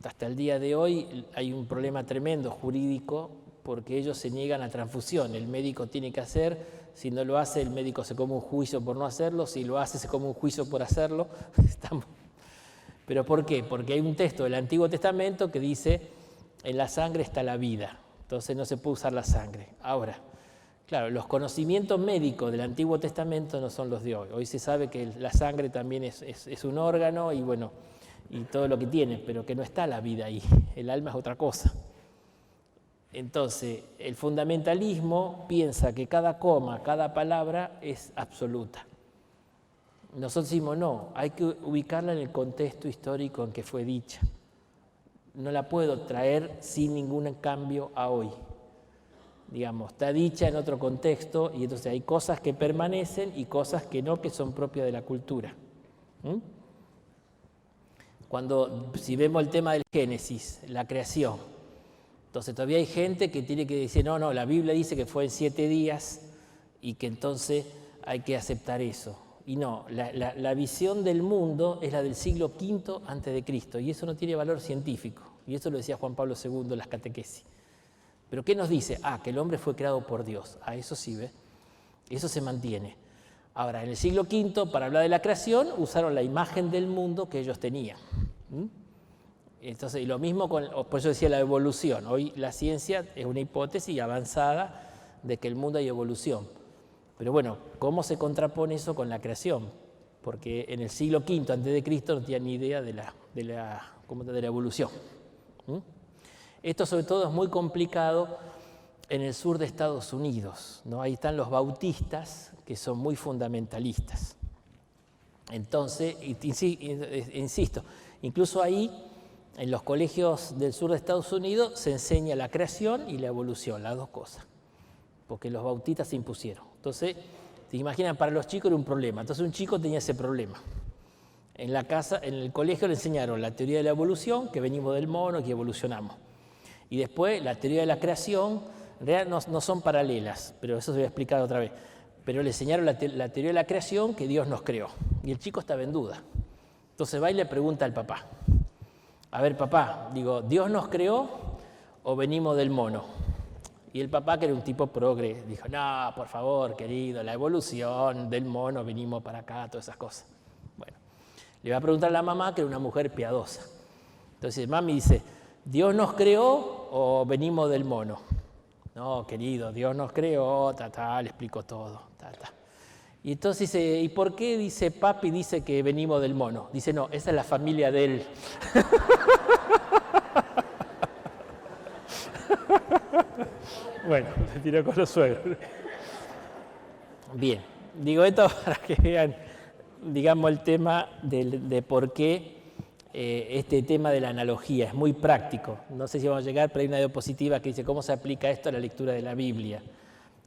Hasta el día de hoy hay un problema tremendo jurídico porque ellos se niegan a transfusión. El médico tiene que hacer, si no lo hace el médico se come un juicio por no hacerlo, si lo hace se come un juicio por hacerlo. ¿Pero por qué? Porque hay un texto del Antiguo Testamento que dice en la sangre está la vida, entonces no se puede usar la sangre. Ahora, claro, los conocimientos médicos del Antiguo Testamento no son los de hoy. Hoy se sabe que la sangre también es un órgano y bueno, y todo lo que tiene, pero que no está la vida ahí, el alma es otra cosa. Entonces, el fundamentalismo piensa que cada coma, cada palabra es absoluta. Nosotros decimos, no, hay que ubicarla en el contexto histórico en que fue dicha. No la puedo traer sin ningún cambio a hoy. Digamos, está dicha en otro contexto y entonces hay cosas que permanecen y cosas que no, que son propias de la cultura. Si vemos el tema del Génesis, la creación, entonces todavía hay gente que tiene que decir, no, la Biblia dice que fue en 7 días y que entonces hay que aceptar eso. Y no, la visión del mundo es la del siglo V a.C. y eso no tiene valor científico. Y eso lo decía Juan Pablo II en las catequesis. ¿Pero qué nos dice? Que el hombre fue creado por Dios. Eso sí, ¿ve? Eso se mantiene. Ahora, en el siglo V, para hablar de la creación, usaron la imagen del mundo que ellos tenían. Entonces, y lo mismo por eso decía la evolución. Hoy la ciencia es una hipótesis avanzada de que el mundo hay evolución. Pero bueno, ¿cómo se contrapone eso con la creación? Porque en el siglo V a.C. no tenían ni idea de la evolución. Esto sobre todo es muy complicado en el sur de Estados Unidos, ¿no? Ahí están los bautistas, que son muy fundamentalistas. Entonces, insisto, incluso ahí, en los colegios del sur de Estados Unidos, se enseña la creación y la evolución, las dos cosas, porque los bautistas se impusieron. Entonces, se imaginan, para los chicos era un problema. Entonces un chico tenía ese problema. En la casa, en el colegio le enseñaron la teoría de la evolución, que venimos del mono y que evolucionamos. Y después la teoría de la creación, en realidad no son paralelas, pero eso se voy a explicar otra vez. Pero le enseñaron la teoría de la creación, que Dios nos creó. Y el chico estaba en duda. Entonces va y le pregunta al papá. A ver, papá, ¿Dios nos creó o venimos del mono? Y el papá, que era un tipo progre, dijo, no, por favor, querido, la evolución del mono, venimos para acá, todas esas cosas. Bueno, le va a preguntar a la mamá, que era una mujer piadosa. Entonces, mami dice, ¿Dios nos creó o venimos del mono? No, querido, Dios nos creó, le explicó todo, Y entonces dice, ¿y por qué dice papi dice que venimos del mono? Dice, no, esa es la familia de él. Bueno, se tiró con los suegros. Bien, digo esto para que vean, digamos, el tema de por qué este tema de la analogía es muy práctico. No sé si vamos a llegar, pero hay una diapositiva que dice cómo se aplica esto a la lectura de la Biblia.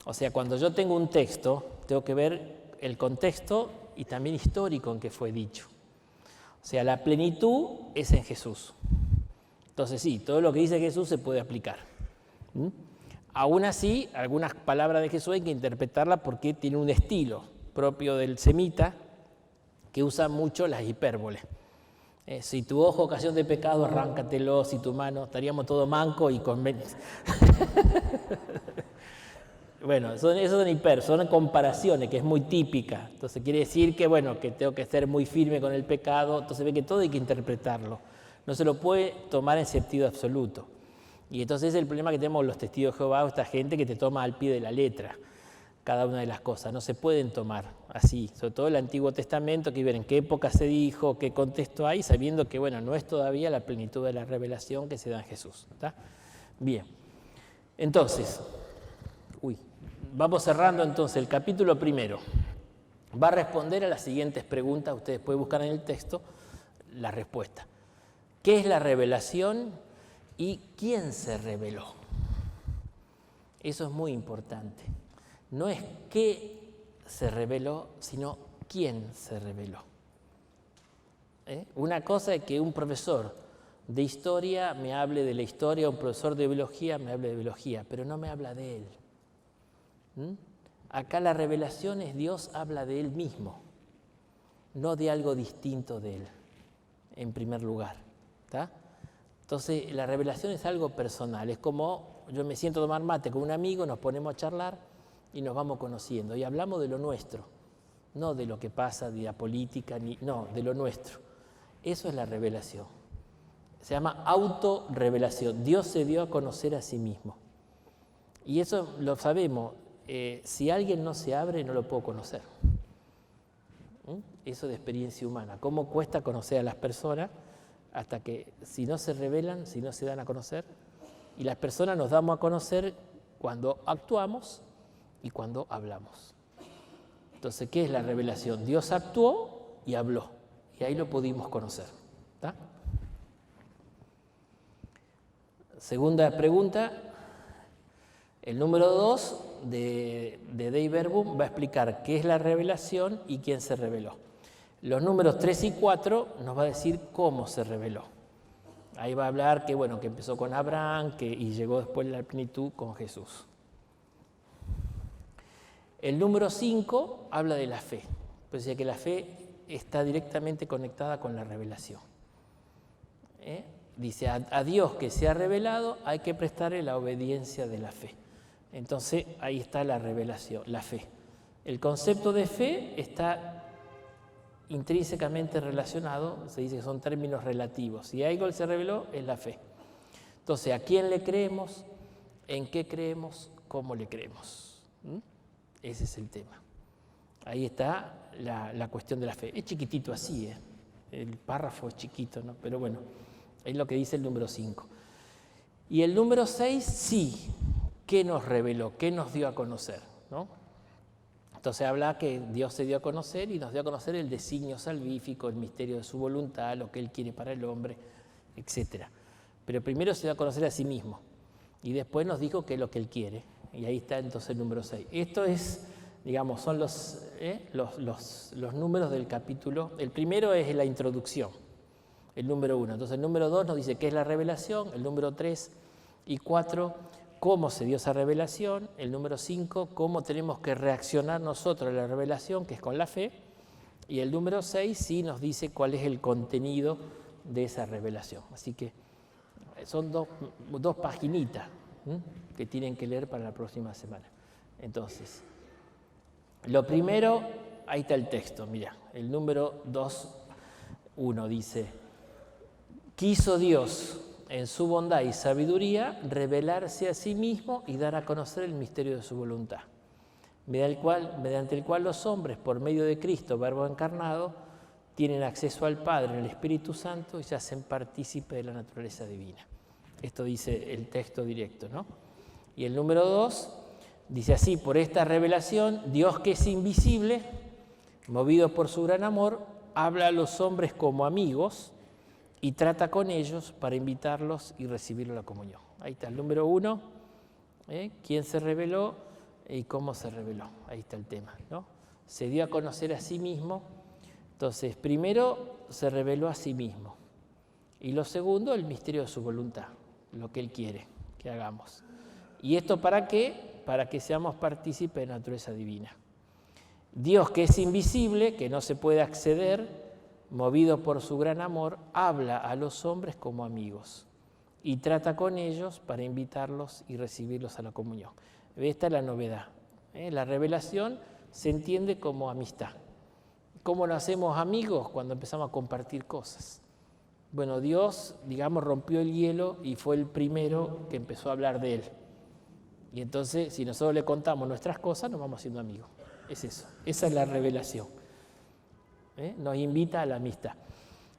O sea, cuando yo tengo un texto, tengo que ver el contexto y también histórico en que fue dicho. O sea, la plenitud es en Jesús. Entonces sí, todo lo que dice Jesús se puede aplicar. Aún así, algunas palabras de Jesús hay que interpretarlas porque tiene un estilo propio del semita que usa mucho las hipérboles. Si tu ojo ocasión de pecado, arráncatelo, si tu mano, estaríamos todos mancos y con... Bueno, son comparaciones, que es muy típica. Entonces quiere decir que, bueno, que tengo que ser muy firme con el pecado. Entonces ve que todo hay que interpretarlo. No se lo puede tomar en sentido absoluto. Y entonces el problema que tenemos los testigos de Jehová, esta gente que te toma al pie de la letra cada una de las cosas. No se pueden tomar así, sobre todo el Antiguo Testamento, que ver en qué época se dijo, qué contexto hay, sabiendo que, bueno, no es todavía la plenitud de la revelación que se da en Jesús. ¿Está? Bien. Entonces, vamos cerrando entonces el capítulo primero. Va a responder a las siguientes preguntas, ustedes pueden buscar en el texto la respuesta. ¿Qué es la revelación y quién se reveló? Eso es muy importante. No es qué se reveló, sino quién se reveló. Una cosa es que un profesor de historia me hable de la historia, un profesor de biología me hable de biología, pero no me habla de él. ¿Mm? Acá la revelación es Dios habla de Él mismo, no de algo distinto de Él, en primer lugar. ¿Tá? Entonces, la revelación es algo personal, es como yo me siento a tomar mate con un amigo, nos ponemos a charlar y nos vamos conociendo y hablamos de lo nuestro, no de lo que pasa, de la política, no, de lo nuestro. Eso es la revelación. Se llama autorrevelación. Dios se dio a conocer a sí mismo. Y eso lo sabemos. Si alguien no se abre, no lo puedo conocer. Eso de experiencia humana. ¿Cómo cuesta conocer a las personas? Hasta que si no se revelan, si no se dan a conocer. Y las personas nos damos a conocer cuando actuamos y cuando hablamos. Entonces, ¿qué es la revelación? Dios actuó y habló. Y ahí lo pudimos conocer. ¿Tá? Segunda pregunta. El número 2 de Dei Verbum va a explicar qué es la revelación y quién se reveló. Los números 3 y 4 nos va a decir cómo se reveló. Ahí va a hablar que, bueno, que empezó con Abraham y llegó después a la plenitud con Jesús. El número 5 habla de la fe. Pues ya que la fe está directamente conectada con la revelación. Dice, a Dios que se ha revelado hay que prestarle la obediencia de la fe. Entonces, ahí está la revelación, la fe. El concepto de fe está intrínsecamente relacionado, se dice que son términos relativos. Si algo se reveló, es la fe. Entonces, ¿a quién le creemos? ¿En qué creemos? ¿Cómo le creemos? Ese es el tema. Ahí está la cuestión de la fe. Es chiquitito así, el párrafo es chiquito, ¿no? Pero bueno, es lo que dice el número 5. Y el número 6, sí. ¿Qué nos reveló? ¿Qué nos dio a conocer? ¿No? Entonces habla que Dios se dio a conocer y nos dio a conocer el designio salvífico, el misterio de su voluntad, lo que Él quiere para el hombre, etc. Pero primero se dio a conocer a sí mismo y después nos dijo qué es lo que Él quiere. Y ahí está entonces el número 6. Esto es, digamos, son los números del capítulo. El primero es la introducción, el número 1. Entonces el número 2 nos dice qué es la revelación, el número 3 y 4 cómo se dio esa revelación, el número 5, cómo tenemos que reaccionar nosotros a la revelación, que es con la fe, y el número 6 sí nos dice cuál es el contenido de esa revelación. Así que son dos paginitas que tienen que leer para la próxima semana. Entonces, lo primero, ahí está el texto, mira, el número 2:1 dice, quiso Dios en su bondad y sabiduría, revelarse a sí mismo y dar a conocer el misterio de su voluntad, mediante el cual los hombres, por medio de Cristo, Verbo encarnado, tienen acceso al Padre en el Espíritu Santo y se hacen partícipe de la naturaleza divina. Esto dice el texto directo, ¿no? Y el número 2 dice así, por esta revelación, Dios que es invisible, movido por su gran amor, habla a los hombres como amigos, y trata con ellos para invitarlos y recibirlos a la comunión. Ahí está el número 1, quién se reveló y cómo se reveló. Ahí está el tema, ¿no? Se dio a conocer a sí mismo. Entonces, primero se reveló a sí mismo. Y lo segundo, el misterio de su voluntad, lo que Él quiere que hagamos. ¿Y esto para qué? Para que seamos partícipes de la naturaleza divina. Dios que es invisible, que no se puede acceder, movido por su gran amor, habla a los hombres como amigos y trata con ellos para invitarlos y recibirlos a la comunión. Esta es la novedad. La revelación se entiende como amistad. ¿Cómo nos hacemos amigos? Cuando empezamos a compartir cosas. Bueno, Dios, digamos, rompió el hielo y fue el primero que empezó a hablar de Él. Y entonces, si nosotros le contamos nuestras cosas, nos vamos haciendo amigos. Es eso. Esa es la revelación. Nos invita a la amistad.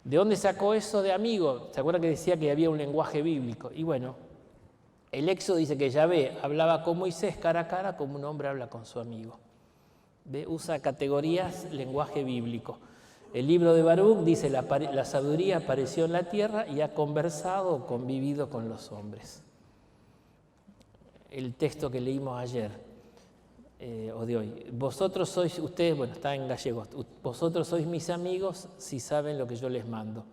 ¿De dónde sacó eso de amigo? ¿Se acuerdan que decía que había un lenguaje bíblico? Y bueno, el Éxodo dice que Yahvé hablaba con Moisés cara a cara como un hombre habla con su amigo. Usa categorías, lenguaje bíblico. El libro de Baruch dice la sabiduría apareció en la tierra y ha conversado o convivido con los hombres. El texto que leímos ayer. O de hoy. Vosotros sois, ustedes, bueno, está en gallego, vosotros sois mis amigos si saben lo que yo les mando.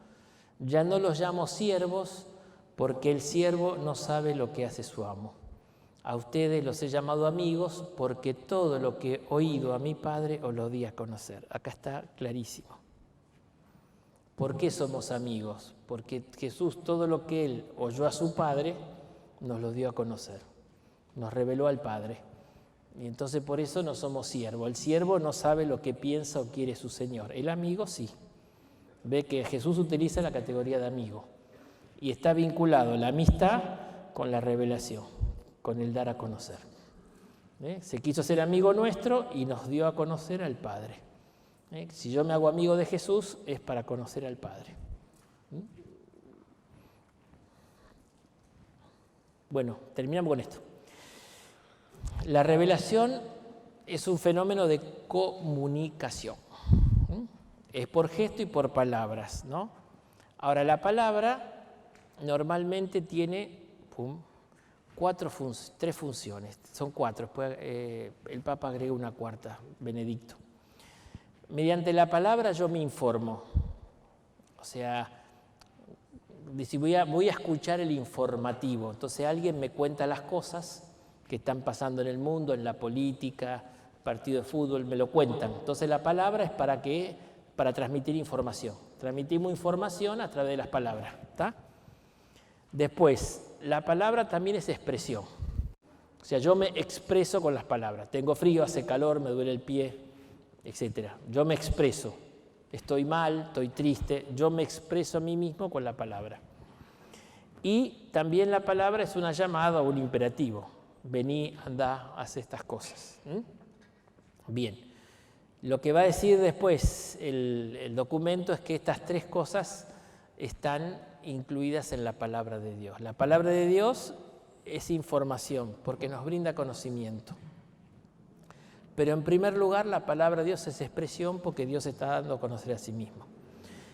Ya no los llamo siervos porque el siervo no sabe lo que hace su amo. A ustedes los he llamado amigos porque todo lo que he oído a mi Padre os lo di a conocer. Acá está clarísimo. ¿Por qué somos amigos? Porque Jesús, todo lo que Él oyó a su Padre, nos lo dio a conocer. Nos reveló al Padre. Y entonces por eso no somos siervos. El siervo no sabe lo que piensa o quiere su Señor. El amigo sí. Ve que Jesús utiliza la categoría de amigo. Y está vinculado la amistad con la revelación, con el dar a conocer. Se quiso ser amigo nuestro y nos dio a conocer al Padre. Si yo me hago amigo de Jesús es para conocer al Padre. Bueno, terminamos con esto. La revelación es un fenómeno de comunicación. Es por gesto y por palabras, ¿no? Ahora, la palabra normalmente tiene tres funciones. Son cuatro. Después, el Papa agrega una cuarta, Benedicto. Mediante la palabra yo me informo. O sea, voy a escuchar el informativo. Entonces alguien me cuenta las cosas que están pasando en el mundo, en la política, partido de fútbol, me lo cuentan. Entonces la palabra es para transmitir información. Transmitimos información a través de las palabras, ¿está? Después, la palabra también es expresión. O sea, yo me expreso con las palabras. Tengo frío, hace calor, me duele el pie, etc. Yo me expreso. Estoy mal, estoy triste. Yo me expreso a mí mismo con la palabra. Y también la palabra es una llamada o un imperativo. Vení, andá, haz estas cosas. Bien. Lo que va a decir después el documento es que estas tres cosas están incluidas en la palabra de Dios. La palabra de Dios es información porque nos brinda conocimiento. Pero en primer lugar la palabra de Dios es expresión porque Dios está dando a conocer a sí mismo.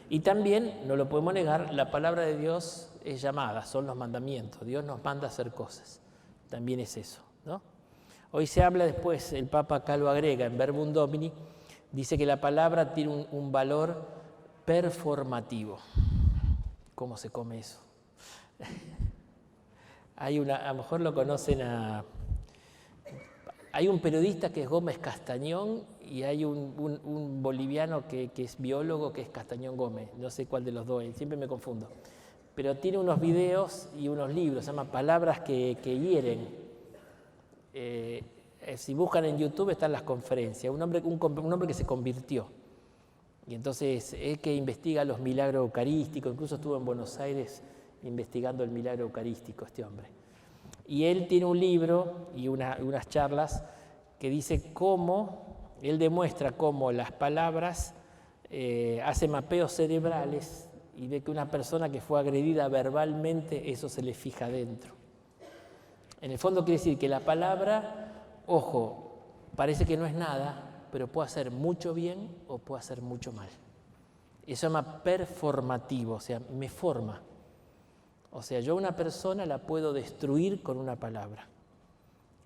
Y también, no lo podemos negar, la palabra de Dios es llamada, son los mandamientos. Dios nos manda a hacer cosas. También es eso, ¿no? Hoy se habla después, el Papa acá lo agrega en Verbum Domini, dice que la palabra tiene un valor performativo. ¿Cómo se come eso? A lo mejor lo conocen hay un periodista que es Gómez Castañón y hay un boliviano que es biólogo que es Castañón Gómez. No sé cuál de los dos es, siempre me confundo. Pero tiene unos videos y unos libros, se llama Palabras que hieren. Si buscan en YouTube están las conferencias. Un hombre que se convirtió. Y entonces es que investiga los milagros eucarísticos, incluso estuvo en Buenos Aires investigando el milagro eucarístico este hombre. Y él tiene un libro y unas charlas que dice él demuestra cómo las palabras hacen mapeos cerebrales y ve que una persona que fue agredida verbalmente, eso se le fija adentro. En el fondo quiere decir que la palabra, ojo, parece que no es nada, pero puede hacer mucho bien o puede hacer mucho mal. Eso se llama performativo, o sea, me forma. O sea, yo a una persona la puedo destruir con una palabra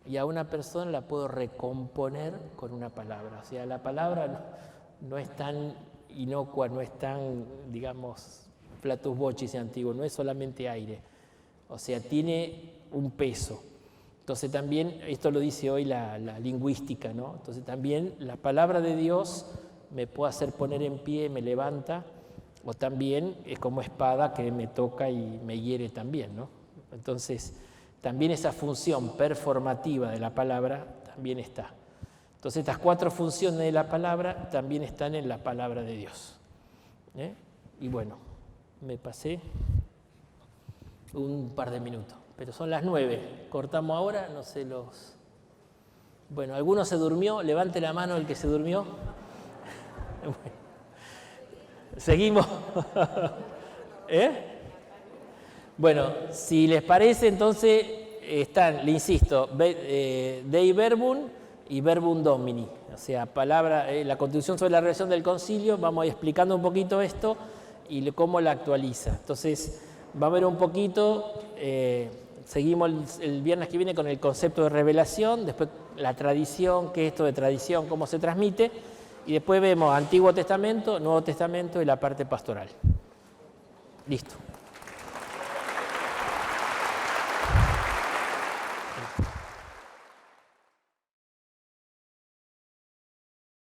y a una persona la puedo recomponer con una palabra. O sea, la palabra no es tan inocua, no es tan, digamos, flatus vocis antiguo, no es solamente aire. O sea, tiene un peso. Entonces también, esto lo dice hoy la lingüística, ¿no? Entonces también la palabra de Dios me puede hacer poner en pie, me levanta, o también es como espada que me toca y me hiere también, ¿no? Entonces, también esa función performativa de la palabra también está. Entonces, estas cuatro funciones de la palabra también están en la palabra de Dios. Y bueno, me pasé un par de minutos, pero son las 9. Cortamos ahora, no sé los... Bueno, ¿alguno se durmió? Levante la mano el que se durmió. Bueno. Seguimos. Bueno, si les parece, entonces están, le insisto, Dei Verbum y Verbum Domini. O sea, la Constitución sobre la Revelación del Concilio, vamos a ir explicando un poquito esto y cómo la actualiza. Entonces, va a ver un poquito, seguimos el viernes que viene con el concepto de revelación, después la tradición, qué es esto de tradición, cómo se transmite. Y después vemos Antiguo Testamento, Nuevo Testamento y la parte pastoral. Listo.